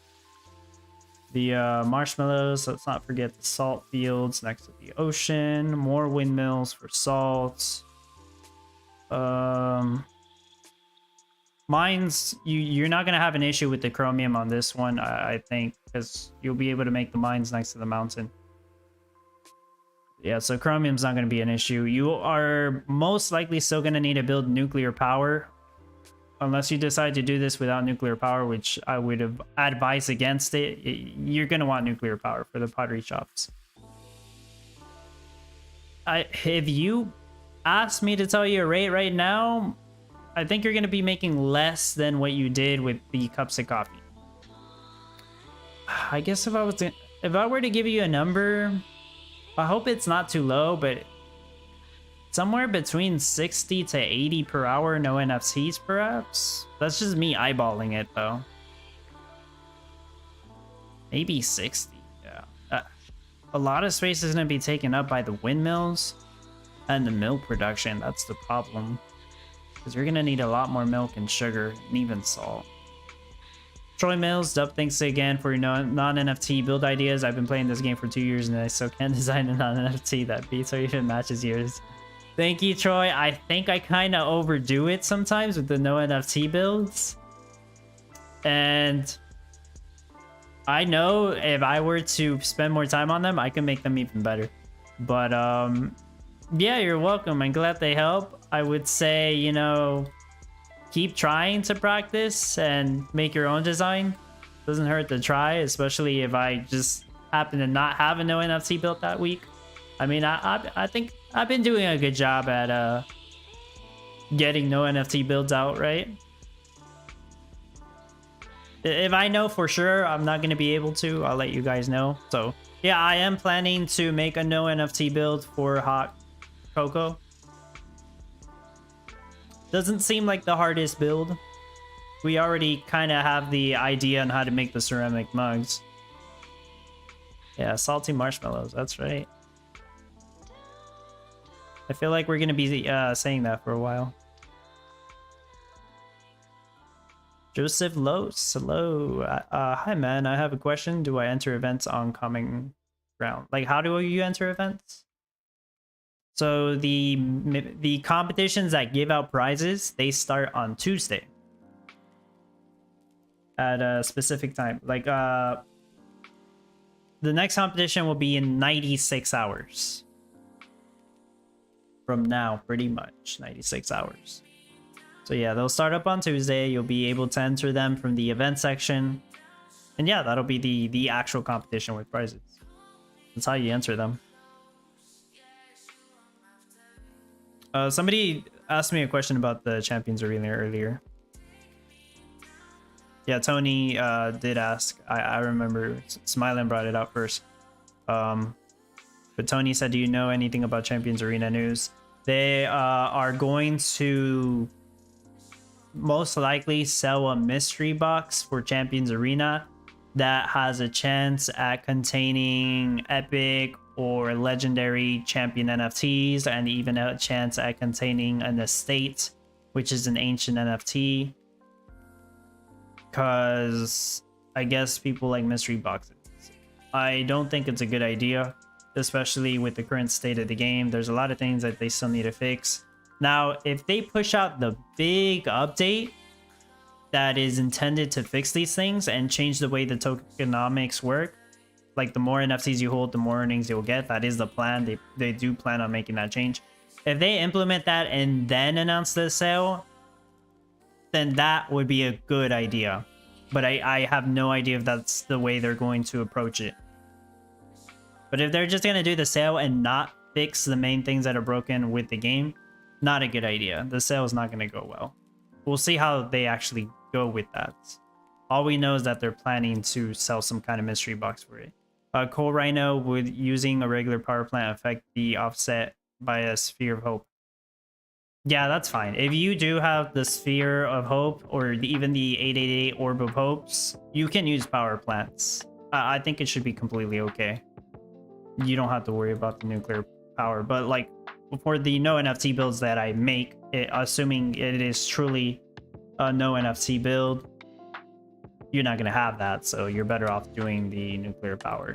marshmallows. Let's not forget the salt fields next to the ocean, more windmills for salt. Mines, you're not gonna have an issue with the chromium on this one, I think, because you'll be able to make the mines next to the mountain. Yeah, so chromium's not gonna be an issue. You are most likely still gonna need to build nuclear power, unless you decide to do this without nuclear power, which I would have advised against it. You're gonna want nuclear power for the pottery shops. If you asked me to tell you a rate right now, I think you're going to be making less than what you did with the cups of coffee. I guess if I were to give you a number, I hope it's not too low, but somewhere between 60 to 80 per hour, no NFTs perhaps. That's just me eyeballing it though. Maybe 60. Yeah. A lot of space is going to be taken up by the windmills and the milk production. That's the problem, because you're gonna need a lot more milk and sugar and even salt. Troy Mills, Dub, thanks again for your non-NFT build ideas. I've been playing this game for 2 years and I still can't design a non-NFT that beats or even matches yours. Thank you, Troy. I think I kind of overdo it sometimes with the no NFT builds, and I know if I were to spend more time on them, I can make them even better. But yeah, you're welcome. I'm glad they help. I would say, you know, keep trying to practice and make your own design. Doesn't hurt to try, especially if I just happen to not have a no NFT built that week. I mean, I think I've been doing a good job at getting no NFT builds out, right? If I know for sure I'm not going to be able to, I'll let you guys know. So yeah, I am planning to make a no NFT build for hot cocoa. Doesn't seem like the hardest build. We already kind of have the idea on how to make the ceramic mugs. Yeah, salty marshmallows. That's right. I feel like we're gonna be saying that for a while. Joseph Los, hello. Hi man, I have a question. Do I enter events on common ground? Like, how do you enter events? So the competitions that give out prizes, they start on Tuesday at a specific time. Like the next competition will be in 96 hours from now, pretty much 96 hours. So yeah, they'll start up on Tuesday. You'll be able to enter them from the event section, and yeah, that'll be the actual competition with prizes. That's how you enter them. Somebody asked me a question about the Champions Arena earlier. Yeah, Tony did ask. I remember Smiling brought it up first. But Tony said, do you know anything about Champions Arena news? They are going to most likely sell a mystery box for Champions Arena that has a chance at containing epic or legendary champion NFTs, and even a chance at containing an estate, which is an ancient NFT. Because I guess people like mystery boxes. I don't think it's a good idea, especially with the current state of the game. There's a lot of things that they still need to fix. Now, if they push out the big update that is intended to fix these things and change the way the tokenomics work, like the more NFTs you hold, the more earnings you'll get. That is the plan. They do plan on making that change. If they implement that and then announce the sale, then that would be a good idea. But I have no idea if that's the way they're going to approach it. But if they're just going to do the sale and not fix the main things that are broken with the game, not a good idea. The sale is not going to go well. We'll see how they actually go with that. All we know is that they're planning to sell some kind of mystery box for it. Coal Rhino, would using a regular power plant affect the offset by a Sphere of Hope? Yeah, that's fine. If you do have the Sphere of Hope or even the 888 Orb of Hopes, you can use power plants. I think it should be completely okay. You don't have to worry about the nuclear power. But like for the no NFT builds that I make, assuming it is truly a no NFT build, you're not going to have that, so you're better off doing the nuclear power.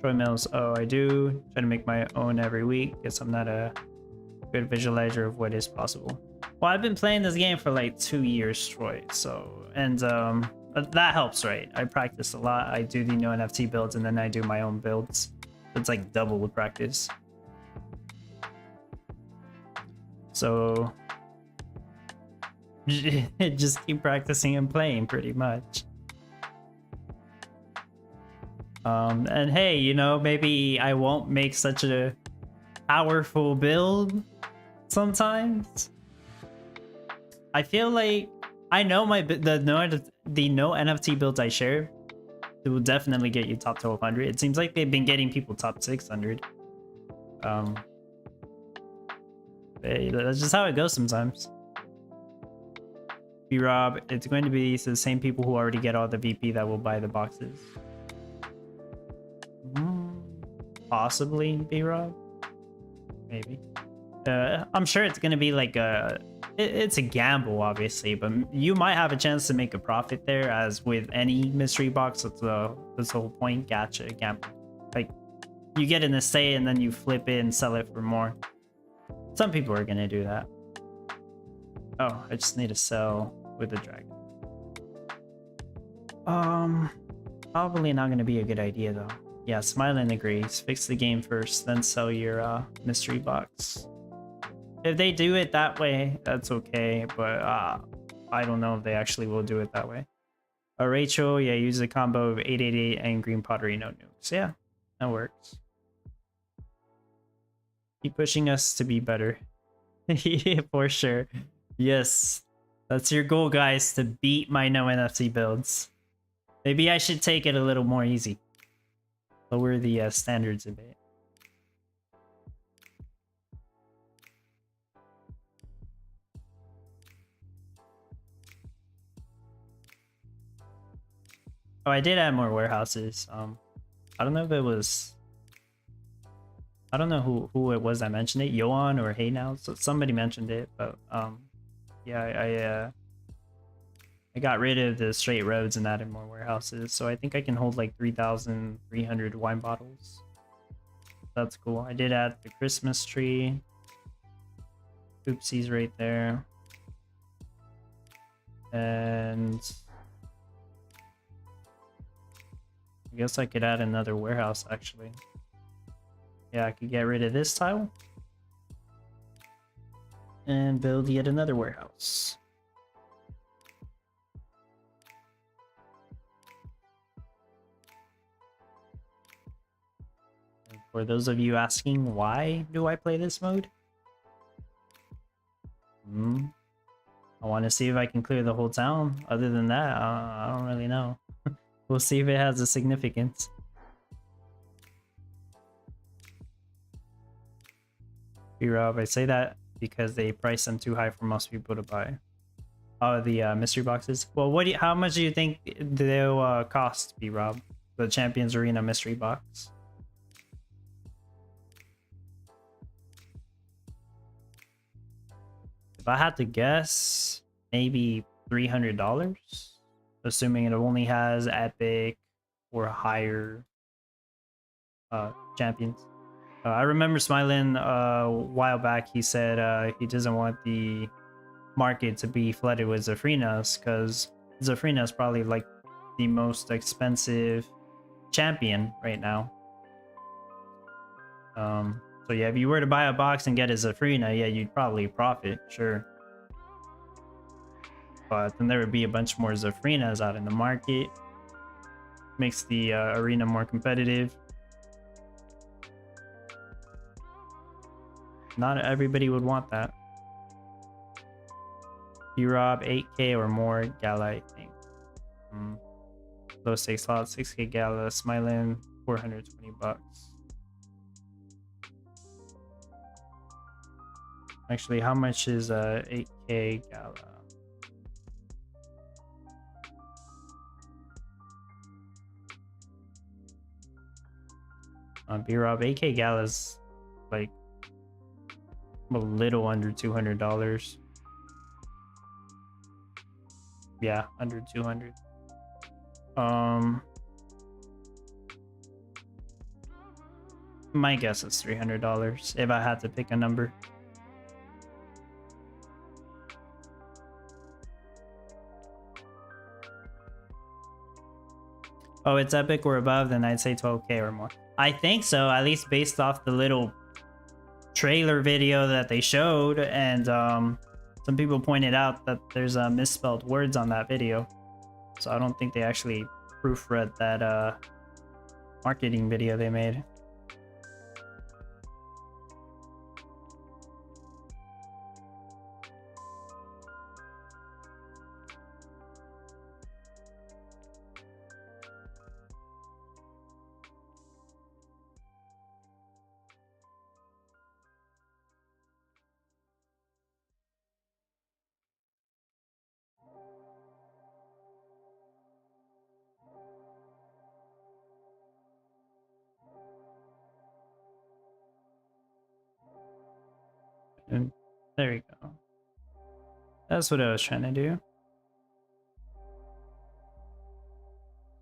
Troy Mills, oh, I do try to make my own every week. Guess I'm not a good visualizer of what is possible. Well, I've been playing this game for like 2 years, Troy, so, and that helps, right? I practice a lot. I do the no NFT builds, and then I do my own builds. It's like double the practice. So just keep practicing and playing, pretty much. And hey, you know, maybe I won't make such a powerful build sometimes. I feel like I know the no NFT builds I share, it will definitely get you top 1200. It seems like they've been getting people top 600. Hey, that's just how it goes sometimes. B-Rob, it's going to be the same people who already get all the VP that will buy the boxes. Possibly, B-Rob. Maybe. I'm sure it's going to be like it's a gamble, obviously, but you might have a chance to make a profit there, as with any mystery box. That's the whole point. Gotcha, gamble. Like, you get an estate and then you flip it and sell it for more. Some people are going to do that. Oh, I just need to sell with the dragon. Probably not going to be a good idea, though. Yeah, Smiling agrees. Fix the game first, then sell your mystery box. If they do it that way, that's okay, but I don't know if they actually will do it that way. Rachel, yeah, use a combo of 888 and green pottery, no nukes. Yeah, that works. Keep pushing us to be better. Yeah, for sure. Yes, that's your goal, guys, to beat my no NFT builds. Maybe I should take it a little more easy. Lower the standards a bit. Oh, I did add more warehouses. I don't know if it was. I don't know who it was that mentioned it, Yoan or Hey Now. So somebody mentioned it, but yeah, I got rid of the straight roads and added more warehouses. So I think I can hold like 3,300 wine bottles. That's cool. I did add the Christmas tree. Oopsies right there. And I guess I could add another warehouse actually. Yeah, I could get rid of this tile and build yet another warehouse. And for those of you asking why do I play this mode? I want to see if I can clear the whole town. Other than that, I don't really know. We'll see if it has a significance. B-Rob, I say that because they price them too high for most people to buy. Oh, the mystery boxes. Well, how much do you think they'll cost, B-Rob? The Champions Arena mystery box. If I had to guess, maybe $300, assuming it only has epic or higher champions. I remember Smiling a while back. He said he doesn't want the market to be flooded with Zafrinas because Zafrina is probably like the most expensive champion right now. So yeah, if you were to buy a box and get a Zafrina, yeah, you'd probably profit, sure. But then there would be a bunch more Zafrinas out in the market. Makes the arena more competitive. Not everybody would want that. B-Rob, 8K or more, Gala, I think. Low stakes slot, 6K Gala, Smiling, 420 bucks. Actually, how much is 8K Gala? B-Rob, 8K Gala's like a little under $200. Yeah, under 200. My guess is $300 if I had to pick a number. Oh, it's epic or above, then I'd say 12K or more. I think so, at least based off the little trailer video that they showed, and some people pointed out that there's misspelled words on that video. So I don't think they actually proofread that marketing video they made. And there we go. That's what I was trying to do.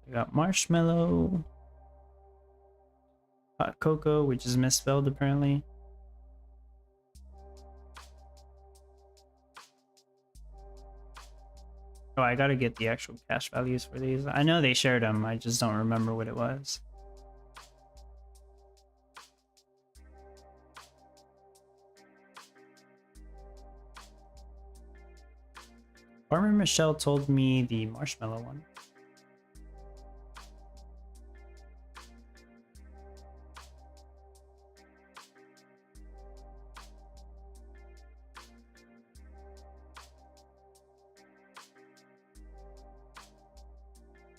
We got marshmallow, hot cocoa, which is misspelled apparently. Oh, I gotta get the actual cash values for these. I know they shared them, I just don't remember what it was. Farmer Michelle told me the marshmallow one.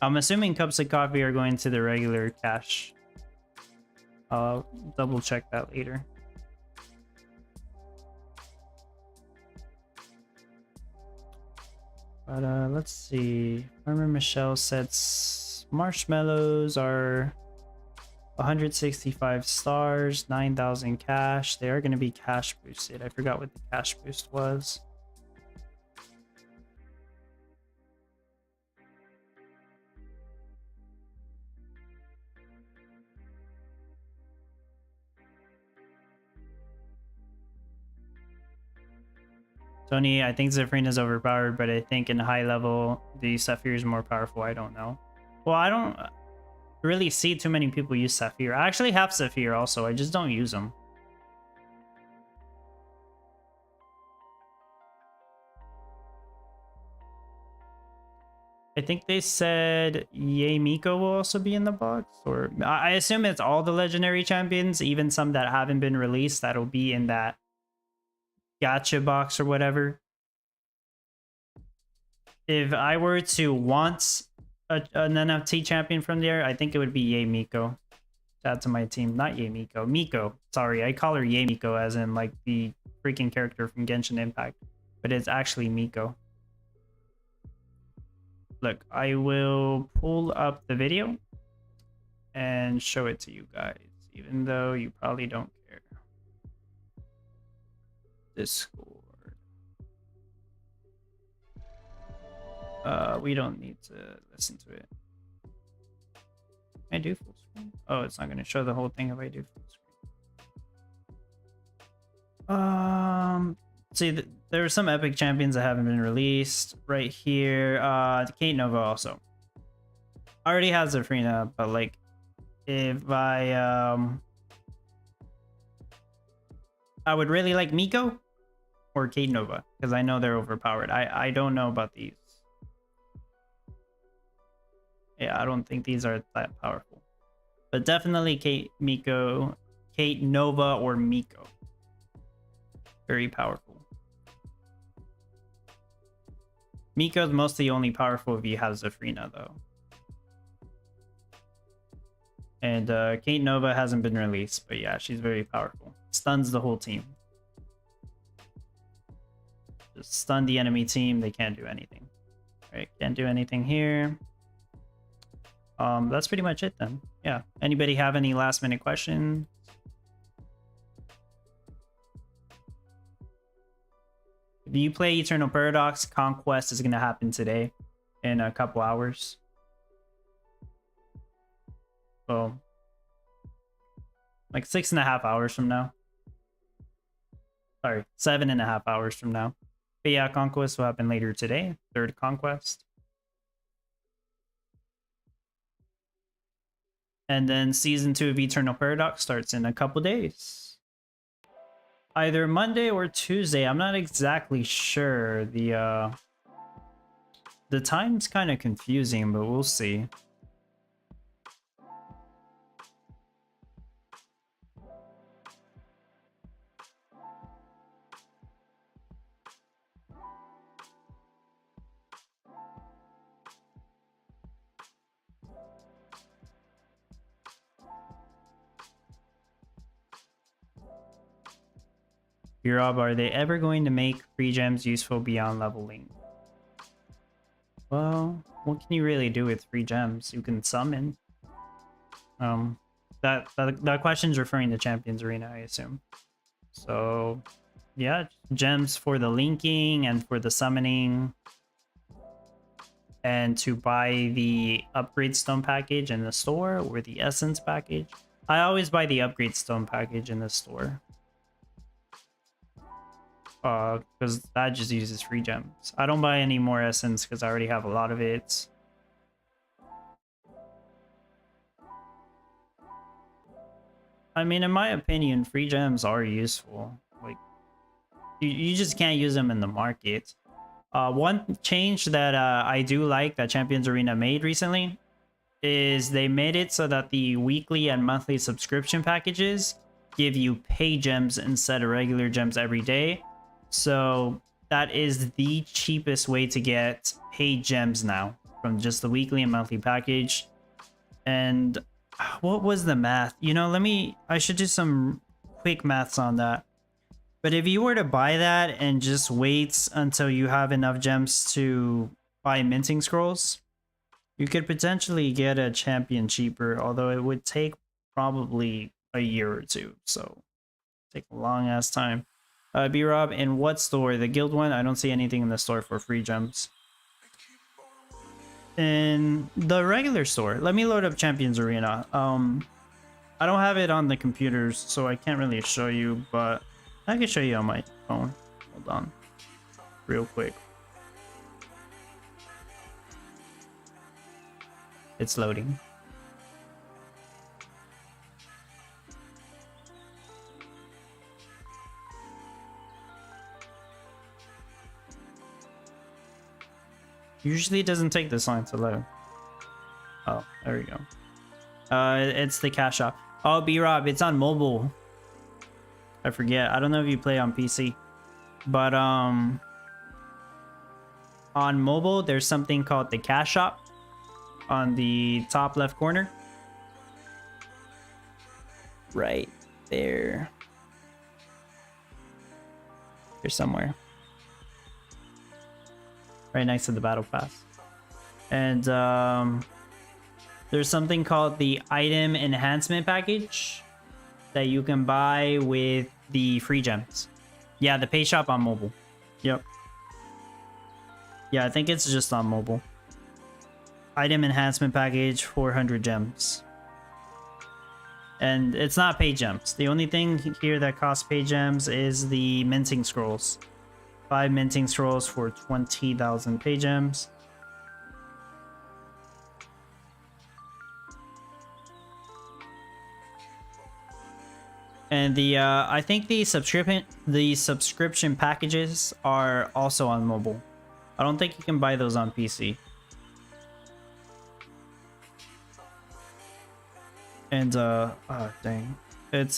I'm assuming cups of coffee are going to the regular cash. I'll double check that later. But let's see. Farmer Michelle said Marshmallows are 165 stars, 9,000 cash. They are going to be cash boosted. I forgot what the cash boost was. Tony, I think Zephrina is overpowered, but I think in high level, the Saphir is more powerful. I don't know. Well, I don't really see too many people use Saphir. I actually have Saphir also. I just don't use them. I think they said Yay Miko will also be in the box, or I assume it's all the legendary champions, even some that haven't been released, that'll be in that gacha box or whatever. If I were to want an NFT champion from there, I think it would be Yay Miko to add to my team. Not Yay Miko, Miko. Sorry, I call her Yay Miko as in like the freaking character from Genshin Impact, but it's actually Miko. Look, I will pull up the video and show it to you guys, even though you probably don't care. Discord. We don't need to listen to it. Can I do full screen? Oh, it's not going to show the whole thing if I do full screen. See, there are some epic champions that haven't been released right here. Kate Nova also. I already have Zephrina, but like, if I would really like Miko or Kate Nova because I know they're overpowered. I don't know about these. Yeah, I don't think these are that powerful, but definitely Kate Nova or Miko. Very powerful. Miko's mostly only powerful if you have Zephrina though. And Kate Nova hasn't been released, but yeah, she's very powerful. Stuns the whole team. Just stun the enemy team, they can't do anything. Alright, can't do anything here. That's pretty much it then. Yeah. Anybody have any last minute questions? If you play Eternal Paradox, Conquest is going to happen today in a couple hours. So, like 6.5 hours from now. Sorry, 7.5 hours from now. But yeah, Conquest will happen later today. Third Conquest. And then Season 2 of Eternal Paradox starts in a couple days. Either Monday or Tuesday. I'm not exactly sure. The time's kind of confusing, but we'll see. Rob, are they ever going to make free gems useful beyond leveling? Well, what can you really do with free gems? You can summon. That question's referring to Champions Arena, I assume. So, yeah, gems for the linking and for the summoning. And to buy the Upgrade Stone package in the store or the Essence package. I always buy the Upgrade Stone package in the store. Because that just uses free gems. I don't buy any more Essence because I already have a lot of it. I mean, in my opinion, free gems are useful. Like, you just can't use them in the market. One change that I do like that Champions Arena made recently is they made it so that the weekly and monthly subscription packages give you pay gems instead of regular gems every day. So that is the cheapest way to get paid gems now from just the weekly and monthly package. And what was the math? You know, I should do some quick maths on that. But if you were to buy that and just wait until you have enough gems to buy minting scrolls, You could potentially get a champion cheaper, although it would take probably a year or two, so take a long ass time. B-Rob, in what store? The guild one? I don't see anything in the store for free gems. In the regular store. Let me load up Champions Arena. I don't have it on the computers, so I can't really show you, but I can show you on my phone. Hold on. Real quick. It's loading. Usually it doesn't take this long to load. Oh, there we go. It's the cash shop. Oh, B-Rob, it's on mobile. I forget. I don't know if you play on PC. But on mobile, there's something called the cash shop on the top left corner. Right there. There's somewhere. Right next to the battle pass. And there's something called the item enhancement package that you can buy with the free gems. Yeah, the pay shop on mobile. Yep. Yeah, I think it's just on mobile. Item enhancement package, 400 gems. And it's not pay gems. The only thing here that costs pay gems is the minting scrolls. 5 minting scrolls for 20,000 pay gems. And the I think the subscription packages are also on mobile. I don't think you can buy those on PC. And oh dang. It's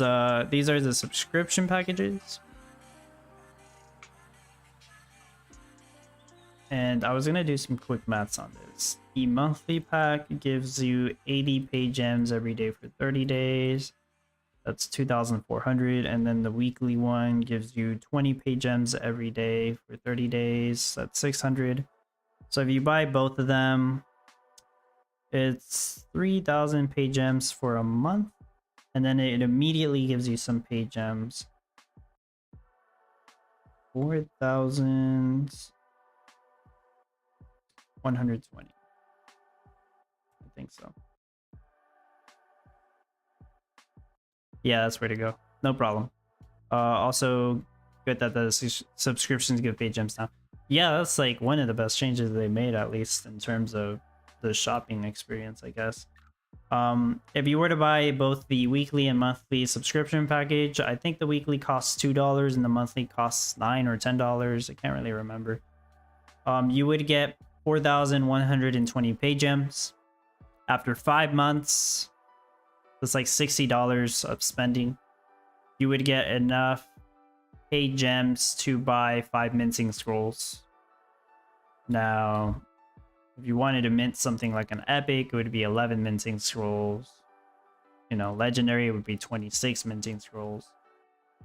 these are the subscription packages. And I was gonna do some quick maths on this. The monthly pack gives you 80 pay gems every day for 30 days. That's 2,400. And then the weekly one gives you 20 pay gems every day for 30 days. That's 600. So if you buy both of them, it's 3,000 pay gems for a month. And then it immediately gives you some pay gems. 4,120. I think so. Yeah, that's where to go. No problem. Also, good that the subscriptions give pay gems now. Yeah, that's like one of the best changes they made, at least in terms of the shopping experience, I guess. If you were to buy both the weekly and monthly subscription package, I think the weekly costs $2 and the monthly costs $9 or $10. I can't really remember. You would get 4,120 pay gems. After 5 months, it's like $60 of spending. You would get enough pay gems to buy 5 minting scrolls. Now, if you wanted to mint something like an epic, it would be 11 minting scrolls. You know, legendary, it would be 26 minting scrolls.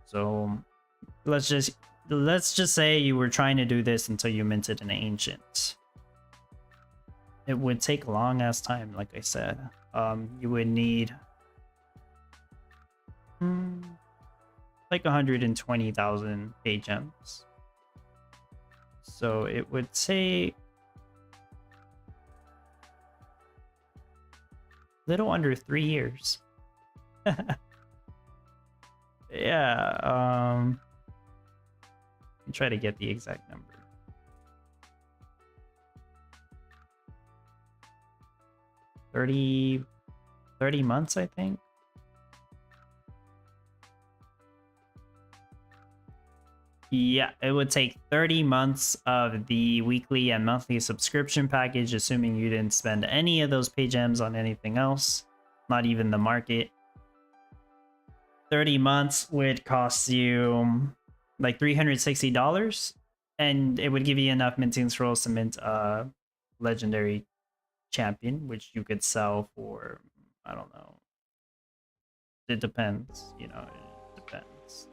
So let's just say you were trying to do this until you minted an ancient. It would take a long ass time, like I said. You would need like 120,000 pay gems. So it would take little under 3 years. Yeah, try to get the exact number. 30 months, I think. Yeah, it would take 30 months of the weekly and monthly subscription package, assuming you didn't spend any of those pay gems on anything else, not even the market. 30 months would cost you like $360, and it would give you enough minting scrolls to mint a legendary champion, which you could sell for, I don't know. It depends, you know, it depends.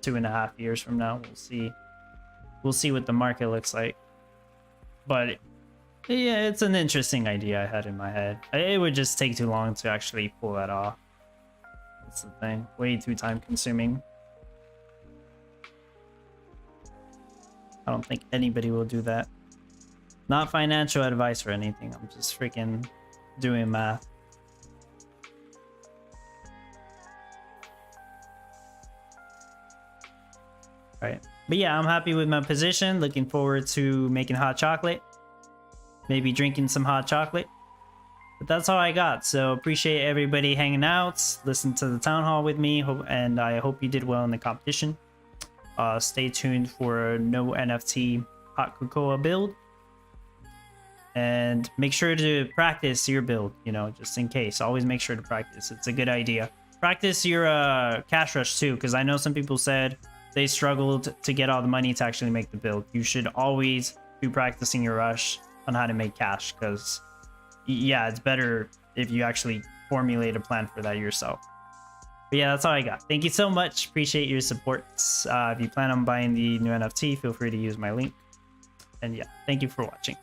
2.5 years from now, we'll see what the market looks like. But Yeah, it's an interesting idea I had in my head. It would just take too long to actually pull that off. That's the thing. Way too time consuming. I don't think anybody will do that. Not financial advice or anything. I'm just freaking doing math. Right. But yeah, I'm happy with my position. Looking forward to making hot chocolate. Maybe drinking some hot chocolate. But that's all I got. So appreciate everybody hanging out, listen to the town hall with me, and I hope you did well in the competition. Stay tuned for no NFT hot cocoa build. And make sure to practice your build, you know, just in case. Always make sure to practice. It's a good idea. Practice your cash rush too, because I know some people said they struggled to get all the money to actually make the build. You should always be practicing your rush on how to make cash, because yeah, it's better if you actually formulate a plan for that yourself. But yeah, that's all I got. Thank you so much. Appreciate your support. If you plan on buying the new NFT, feel free to use my link. And yeah, thank you for watching.